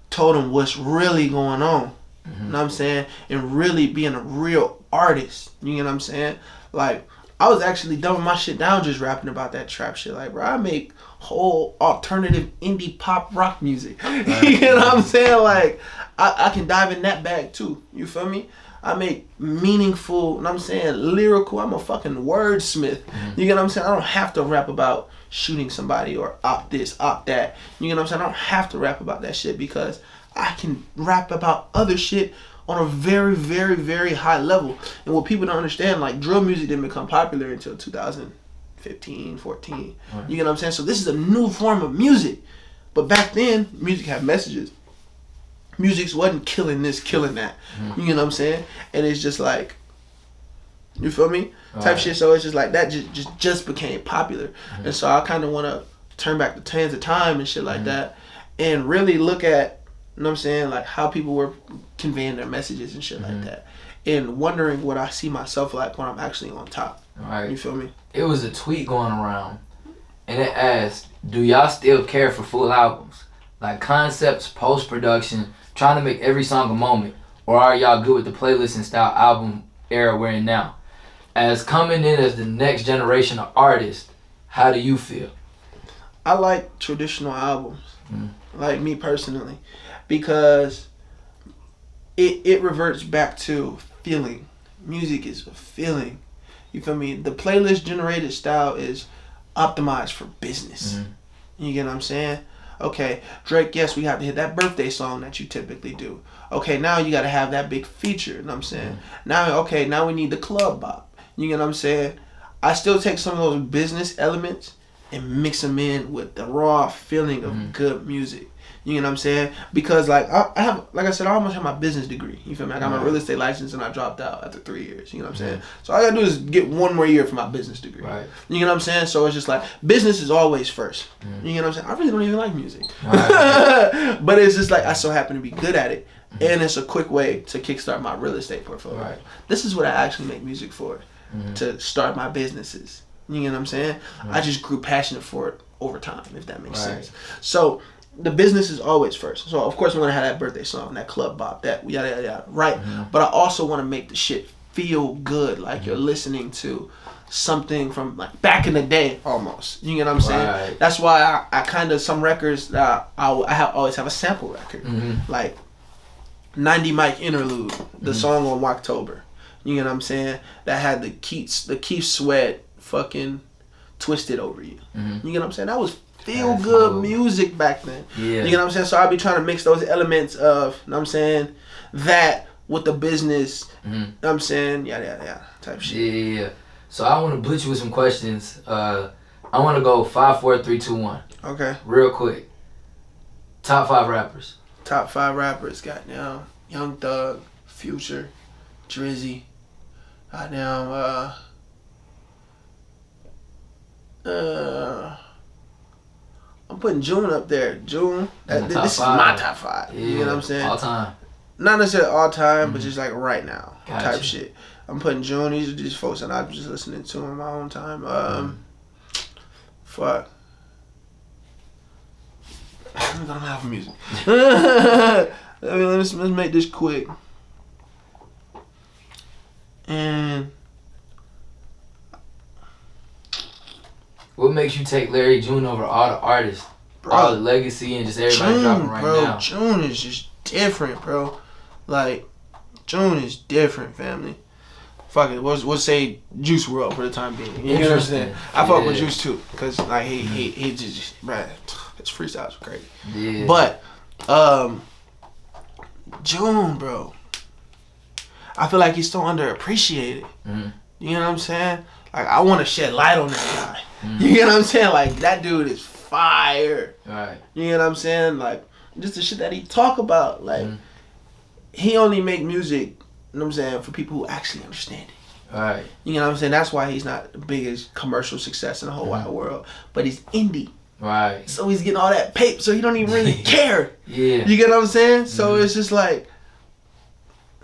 told them what's really going on. You know what I'm saying? And really being a real artist. You get what I'm saying? Like, I was actually dumbing my shit down just rapping about that trap shit. Like, bro, I make whole alternative indie pop rock music. You know what I'm saying? Like, I can dive in that bag too. You feel me? I make meaningful, you know what I'm saying, lyrical. I'm a fucking wordsmith. You get what I'm saying? I don't have to rap about shooting somebody or op this, op that. You get what I'm saying? I don't have to rap about that shit because I can rap about other shit on a very, very, very high level. And what people don't understand, like, drill music didn't become popular until 2015, 14. You get what I'm saying? So this is a new form of music. But back then, music had messages. Music wasn't killing this, killing that. You get what I'm saying? And it's just like, you feel me? Type shit. So it's just like that just became popular. And so I kind of want to turn back the hands of time and shit like that and really look at, you know what I'm saying, like how people were conveying their messages and shit like that. And wondering what I see myself like when I'm actually on top. You feel me? It was a tweet going around and it asked, do y'all still care for full albums? Like concepts, post-production, trying to make every song a moment? Or are y'all good with the playlist and style album era we're in now? As coming in as the next generation of artists, how do you feel? I like traditional albums. Like me personally. Because it reverts back to feeling. Music is a feeling. You feel me? The playlist generated style is optimized for business. You get what I'm saying? Okay, Drake, yes, we have to hit that birthday song that you typically do. Okay, now you got to have that big feature, you know what I'm saying? Now we need the club bop. You get what I'm saying? I still take some of those business elements and mix them in with the raw feeling of good music. You know what I'm saying? Because like I have, like I said, I almost have my business degree. You feel me? I got my real estate license and I dropped out after 3 years. You know what I'm saying? So all I gotta do is get 1 more year for my business degree. You know what I'm saying? So it's just like business is always first. You know what I'm saying? I really don't even like music, but it's just like I so happen to be good at it, and it's a quick way to kickstart my real estate portfolio. This is what I actually make music for, to start my businesses. You know what I'm saying? I just grew passionate for it over time, if that makes sense. So the business is always first. So of course I'm gonna have that birthday song, that club bop, that yada yada yada, right? But I also want to make the shit feel good, like you're listening to something from like back in the day almost. You get what I'm saying? That's why I kind of, some records that I always have a sample record, like 90 Mic Interlude, the song on October. You get what I'm saying? That had the Keith Sweat fucking Twisted Over You. You get what I'm saying? That was feel good music back then. You get what I'm saying? So I'll be trying to mix those elements of, you know what I'm saying, that with the business, you know what I'm saying, yada yada yada type shit. Yeah. So I want to blitz you with some questions. I want to go 5, 4, 3, 2, 1. Okay. Real quick. Top 5 rappers. Top 5 rappers, goddamn. Young Thug, Future, Drizzy, goddamn, I'm putting June up there. June. This is my top 5. You know what I'm saying? All time. Not necessarily all time, but just like right now type shit. I'm putting June. These are just folks that I'm just listening to in my own time. Fuck. I'm gonna have music. Let's make this quick. And what makes you take Larry June over all the artists? All the legacy and just everybody dropping right now. June is just different, bro. Like, June is different, family. Fuck it, we'll say Juice WRLD for the time being. You know what I'm saying? I fuck with Juice too, cause like he just, bruh, his freestyles are crazy. Yeah. But June, bro, I feel like he's still underappreciated. You know what I'm saying? Like, I want to shed light on that guy. You know what I'm saying? Like, that dude is fire. You know what I'm saying? Like, just the shit that he talk about. Like, he only make music, you know what I'm saying, for people who actually understand it. You know what I'm saying? That's why he's not the biggest commercial success in the whole wide world. But he's indie. Right. So he's getting all that paper, so he don't even really care. Yeah. You get what I'm saying? So it's just like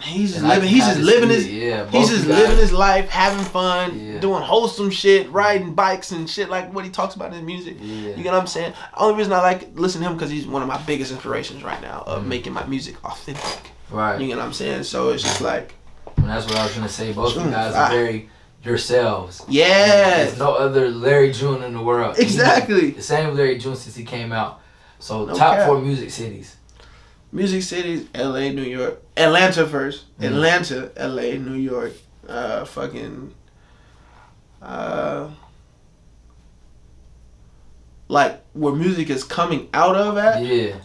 he's just living his life, having fun, doing wholesome shit, riding bikes and shit like what he talks about in his music. Yeah. You get what I'm saying? The only reason I like listening to him because he's one of my biggest inspirations right now of making my music authentic. Right. You get what I'm saying? So it's just like, and that's what I was gonna say. Both of you guys are very yourselves. Yeah. There's no other Larry June in the world. Exactly. The same Larry June since he came out. So No top cap. 4 music cities. Music cities: LA, New York, Atlanta first. Atlanta, LA, New York. Like where music is coming out of at. Yeah.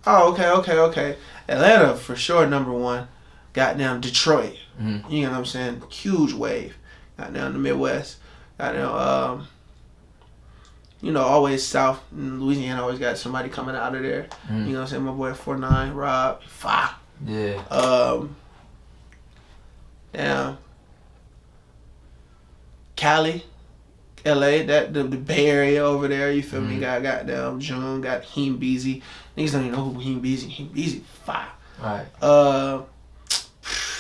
Oh, okay. Atlanta for sure, number 1. Goddamn Detroit. You know what I'm saying? Huge wave. Goddamn the Midwest. Goddamn always South. Louisiana always got somebody coming out of there. You know what I'm saying? My boy 49, Rob, Fa. Yeah. Damn. Cali, LA, that the Bay Area over there, you feel me? Got goddamn June, got Heem Beezy. Niggas don't even know who Heem Beezy, Fa. Right.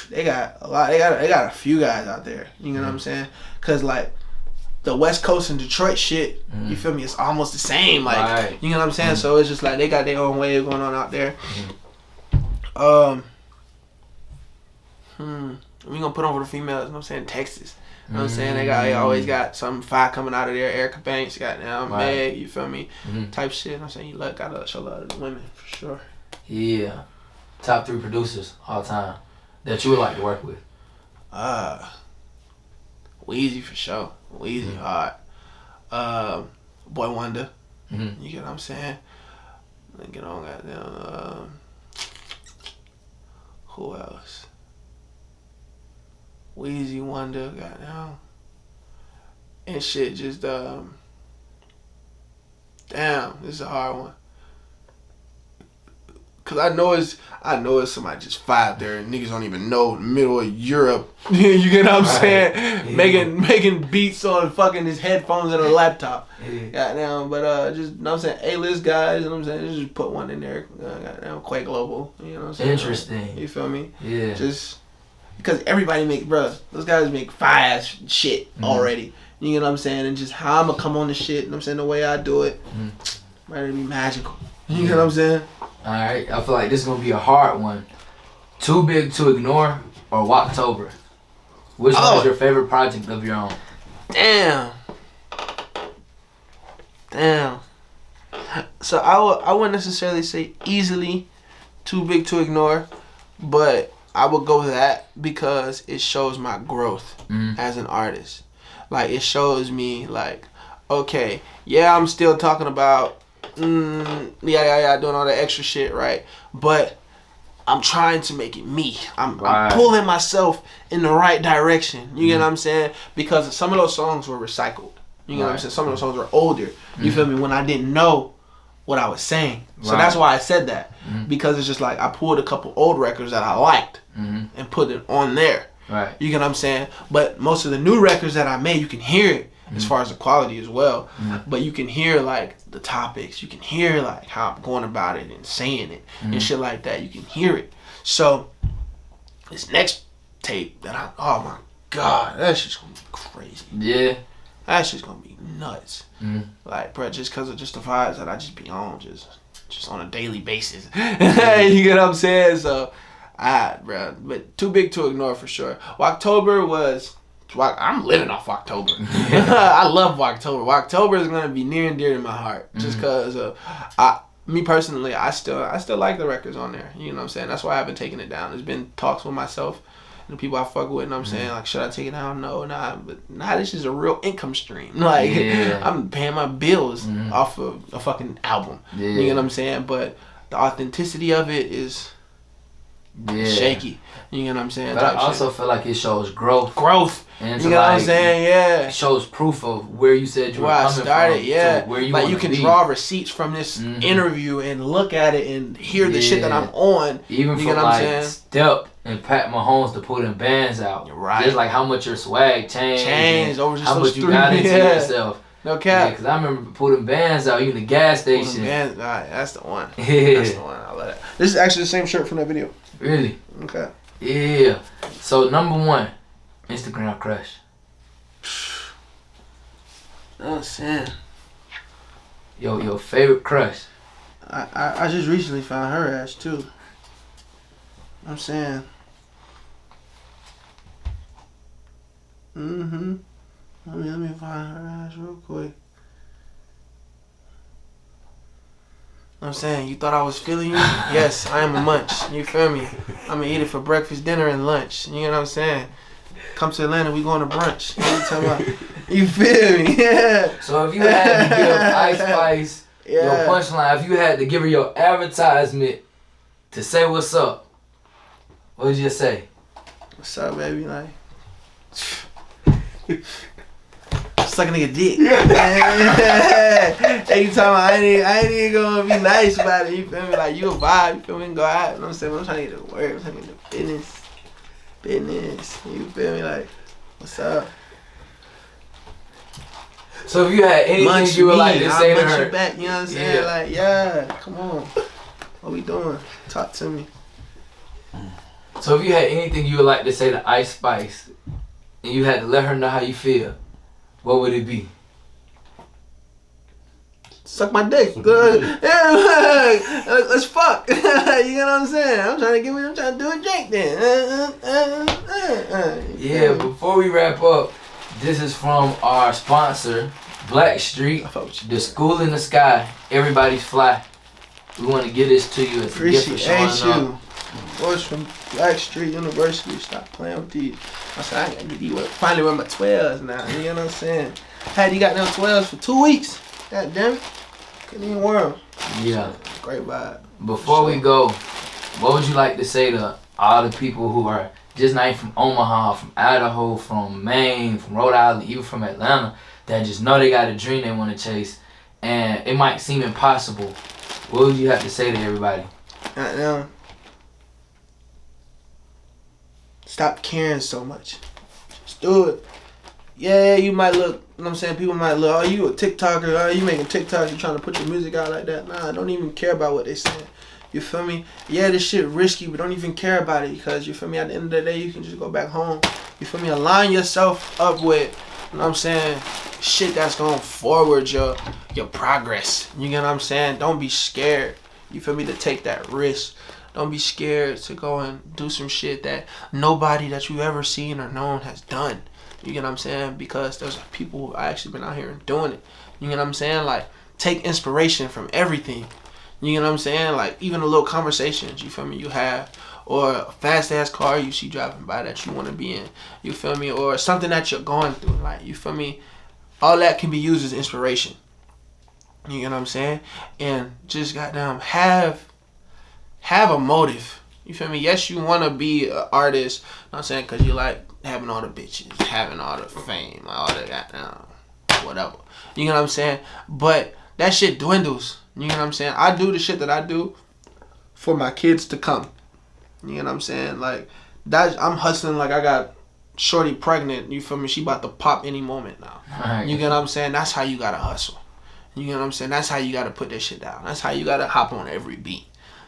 They got a lot. They got a few guys out there. You know what I'm saying? Cause like the West Coast and Detroit shit, you feel me? It's almost the same. Like you know what I'm saying? So it's just like they got their own wave going on out there. We gonna put on for the females. You know what I'm saying? Texas. You know what I'm saying? They always got some fire coming out of there. Erica Banks, goddamn Meg. You feel me? Type shit. You know what I'm saying? You gotta show love to the women for sure. Yeah. Top 3 producers all time that you would like to work with. Weezy for sure. Weezy hard. Boy Wonder. You get what I'm saying? Then get on goddamn. Who else? Weezy, Wonder, goddamn. And shit, just damn, this is a hard one. Cause I know it's somebody just five there and niggas don't even know the middle of Europe. You get what I'm saying? Yeah. Making beats on fucking his headphones and a laptop. Goddamn, but just you know what I'm saying, A-list guys, you know what I'm saying? Just put one in there. Goddamn, Quake Global. You know what I'm saying? Interesting. You feel me? Yeah. Just because everybody those guys make fire shit already. You know what I'm saying? And just how I'm gonna come on the shit, you know what I'm saying, the way I do it, might be magical. You know what I'm saying? Alright, I feel like this is gonna be a hard one. Too Big to Ignore or Walktober? Which one is your favorite project of your own? Damn. So I wouldn't necessarily say easily Too Big to Ignore, but I would go with that because it shows my growth as an artist. Like it shows me like, okay, yeah, I'm still talking about doing all the extra shit, right? But I'm trying to make it me. I'm pulling myself in the right direction. You get what I'm saying? Because some of those songs were recycled. You get what I'm saying? Some of those songs were older. You feel me? When I didn't know what I was saying. So that's why I said that. Because it's just like I pulled a couple old records that I liked and put it on there. Right. You get what I'm saying? But most of the new records that I made, you can hear it. As far as the quality as well, but you can hear like the topics, you can hear like how I'm going about it and saying it and shit like that. You can hear it. So this next tape that oh my god, that's just gonna be crazy. Yeah, that's just gonna be nuts. Like, bro, just because of just the vibes that I just be on, just on a daily basis. You get what I'm saying? So, bro, but Too Big to Ignore for sure. October was. I'm living off October. I love October. October is gonna be near and dear to my heart, just because me personally, I still like the records on there. You know what I'm saying? That's why I haven't taken it down. There's been talks with myself and the people I fuck with, and I'm saying like, should I take it down? No, but this is a real income stream. Like I'm paying my bills off of a fucking album. You know what I'm saying? But the authenticity of it is. Shaky. You know what I'm saying? But I also feel like it shows growth. And you know what I'm saying? Yeah. It shows proof of where you said you were coming from. Where you like you can draw receipts from this interview and look at it and hear the shit that I'm on. Even you from know what I'm saying? Step and Pat Mahomes to putting bands out. Right. Just like how much your swag changed over just how those much you got into yourself. No cap. Yeah, because I remember putting bands out, you in the gas station. Bands, all right, that's the one. Yeah. That's the one. I love that. This is actually the same shirt from that video. Really? Okay. Yeah. So, number 1, Instagram crush. Oh, Sam. Your favorite crush. I just recently found her ass too. I'm saying. Let me find her ass real quick. I'm saying, you thought I was feeling you? Yes, I am a munch. You feel me? I'm gonna eat it for breakfast, dinner, and lunch. You know what I'm saying? Come to Atlanta, we going to brunch. You know what I'm talking about? You feel me? Yeah. So if you had to give Ice Spice your punchline, if you had to give her your advertisement to say what's up, what would you say? What's up, baby? Like, suck a nigga dick. Hey, you talking about I ain't even gonna be nice about it. You feel me? Like, you a vibe. You feel me? Go out. You know what I'm saying? I'm trying to get to work. I'm trying to get to business. You feel me? Like, what's up? So if you had anything you would like to say to her, you back, you know what I'm saying? Yeah. Like, yeah, come on. What we doing? Talk to me. So if you had anything you would like to say to Ice Spice, and you had to let her know how you feel, what would it be? Suck my dick. Good. Yeah, let's fuck. You know what I'm saying? I'm trying to do a drink then. Yeah, before we wrap up, this is from our sponsor, Blackstreet, the school in the sky. Everybody's fly. We want to give this to you as a gift for showing up. Boys from Blackstreet University, stop playing with these. I said, I gotta get these. Finally wear my 12s now. You know what I'm saying? Had you got them 12s for 2 weeks. God damn it. Couldn't even wear them. Yeah. Great vibe. Before we go, what would you like to say to all the people who are just not even from Omaha, from Idaho, from Maine, from Rhode Island, even from Atlanta, that just know they got a dream they want to chase, and it might seem impossible? What would you have to say to everybody? Stop caring so much. Just do it. Yeah, you might look, you know what I'm saying? People might look, oh, you a TikToker, oh, you making TikTok, you trying to put your music out like that. Nah, I don't even care about what they saying. You feel me? Yeah, this shit risky, but don't even care about it because, you feel me, at the end of the day, you can just go back home. You feel me? Align yourself up with, you know what I'm saying, shit that's going to forward your progress. You get what I'm saying? Don't be scared, you feel me, to take that risk. Don't be scared to go and do some shit that nobody that you've ever seen or known has done. You get what I'm saying? Because there's people who actually been out here and doing it. You get what I'm saying? Like, take inspiration from everything. You get what I'm saying? Like, even the little conversations, you feel me, you have. Or a fast-ass car you see driving by that you want to be in. You feel me? Or something that you're going through. Like, you feel me? All that can be used as inspiration. You get what I'm saying? And just goddamn have a motive. You feel me? Yes, you want to be an artist. You know what I'm saying? Because you like having all the bitches, having all the fame, all the goddamn whatever. You know what I'm saying? But that shit dwindles. You know what I'm saying? I do the shit that I do for my kids to come. You know what I'm saying? Like, that, I'm hustling like I got Shorty pregnant. You feel me? She about to pop any moment now. Right. You get what I'm saying? That's how you got to hustle. You know what I'm saying? That's how you got to put that shit down. That's how you got to hop on every beat.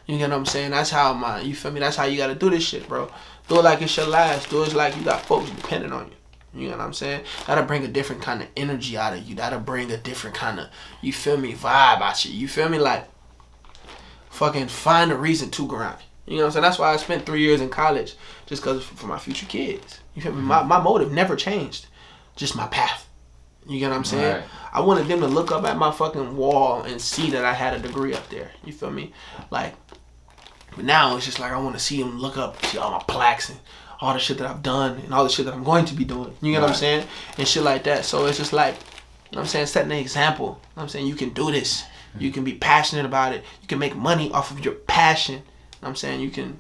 You get what I'm saying? That's how you feel me? That's how you got to do this shit, bro. Do it like it's your last. Do it like you got folks depending on you. You know what I'm saying? That'll bring a different kind of energy out of you. That'll bring a different kind of, you feel me, vibe out you. You feel me? Like, fucking find a reason to grind. You know what I'm saying? That's why I spent 3 years in college, just because for my future kids. You feel me? My motive never changed. Just my path. You get what I'm saying? Right. I wanted them to look up at my fucking wall and see that I had a degree up there. You feel me? Like, but now it's just like I want to see them look up, see all my plaques and all the shit that I've done and all the shit that I'm going to be doing. You get what I'm saying? And shit like that. So it's just like, you know what I'm saying, setting an example. You know what I'm saying? You can do this. You can be passionate about it. You can make money off of your passion. You know what I'm saying? You can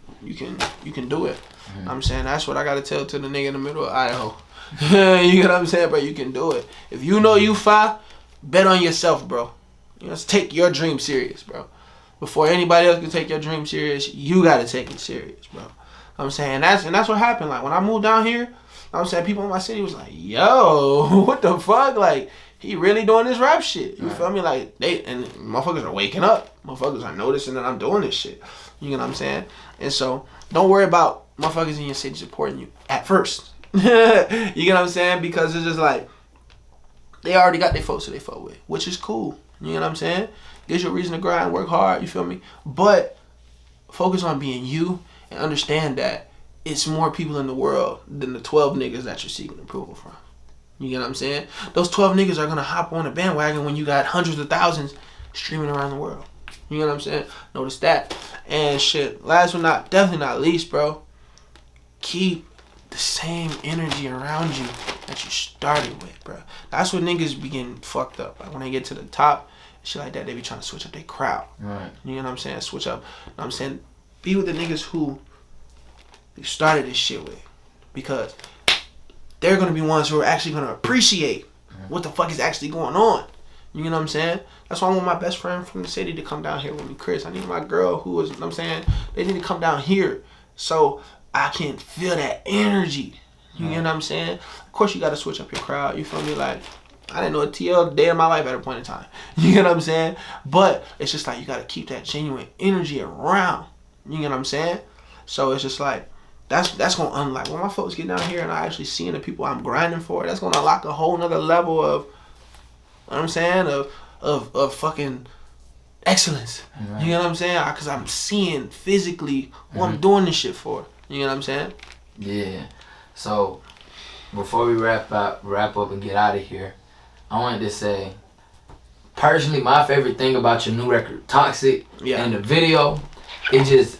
do it. You know I'm saying? That's what I got to tell to the nigga in the middle of Idaho. You get what I'm saying? But you can do it. If you know you fire, bet on yourself, bro. You know, take your dream serious, bro. Before anybody else can take your dream serious, you got to take it serious, bro. I'm saying, and that's what happened. Like, when I moved down here, I'm saying, people in my city was like, yo, what the fuck? Like, he really doing this rap shit. You feel me? Like, motherfuckers are waking up. Motherfuckers are noticing that I'm doing this shit. You know what I'm saying? And so, don't worry about motherfuckers in your city supporting you at first. You know what I'm saying? Because it's just like, they already got their folks that they fuck with, which is cool. You know what I'm saying? Gives you a reason to grind, work hard, you feel me? But focus on being you and understand that it's more people in the world than the 12 niggas that you're seeking approval from. You get what I'm saying? Those 12 niggas are gonna hop on a bandwagon when you got hundreds of thousands streaming around the world. You know what I'm saying? Notice that. And shit, last but definitely not least, bro, keep the same energy around you that you started with, bro. That's when niggas be getting fucked up. Like when they get to the top, shit like that, they be trying to switch up their crowd. Right. You know what I'm saying? Switch up. You know what I'm saying? Be with the niggas who you started this shit with. Because they're going to be ones who are actually going to appreciate what the fuck is actually going on. You know what I'm saying? That's why I want my best friend from the city to come down here with me, Chris. I need my girl who is, you know what I'm saying? They need to come down here so I can feel that energy. You know what I'm saying? Of course, you got to switch up your crowd. You feel me? Like, I didn't know a TL day in my life at a point in time. You know what I'm saying? But it's just like you got to keep that genuine energy around. You know what I'm saying? So it's just like, that's going to unlock. When my folks get down here and I actually seeing the people I'm grinding for, that's going to unlock a whole nother level of, you know what I'm saying? Of fucking excellence. Right. You know what I'm saying? Because I'm seeing physically who I'm doing this shit for. You know what I'm saying? Yeah. So, before we wrap up and get out of here, I wanted to say, personally, my favorite thing about your new record, Toxic, and the video, it just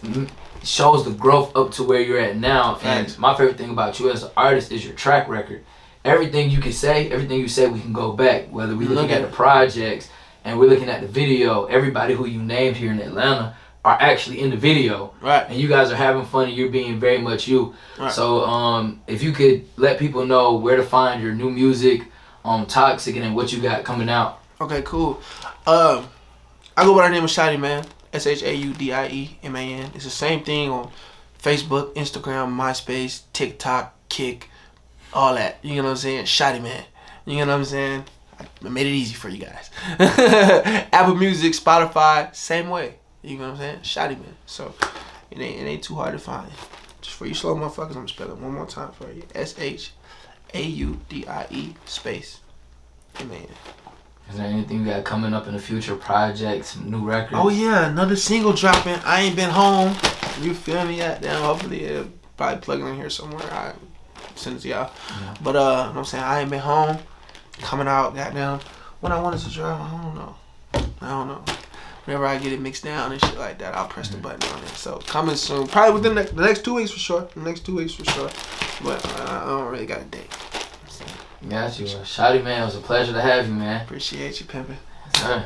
shows the growth up to where you're at now. And my favorite thing about you as an artist is your track record. Everything you say, we can go back. Whether we're looking at the projects and we're looking at the video, everybody who you named here in Atlanta are actually in the video. Right. And you guys are having fun and you're being very much you. Right. So if you could let people know where to find your new music, Toxic, and what you got coming out. Okay, cool. I go by the name of Shaudie Man. SHAUDIEMAN. It's the same thing on Facebook, Instagram, MySpace, TikTok, Kick, all that. You know what I'm saying? Shaudie Man. You know what I'm saying? I made it easy for you guys. Apple Music, Spotify, same way. You know what I'm saying? Shaudie Man. So it ain't too hard to find. Just for you slow motherfuckers, I'm gonna spell it one more time for you. SHAUDIE space MAN. Is there anything you got coming up in the future? Projects, new records? Oh yeah, another single dropping. I ain't been home. You feel me? Damn, hopefully it'll probably plug in here somewhere. I send it to y'all. Yeah. But you know what I'm saying? I ain't been home. Coming out, goddamn. When I wanted to drop, I don't know. Whenever I get it mixed down and shit like that, I'll press the button on it. So coming soon. Probably within the next 2 weeks for sure. But I don't really got a date. Got you. Shaudie Man, it was a pleasure to have you, man. Appreciate you, pimpin'. Yes, sir.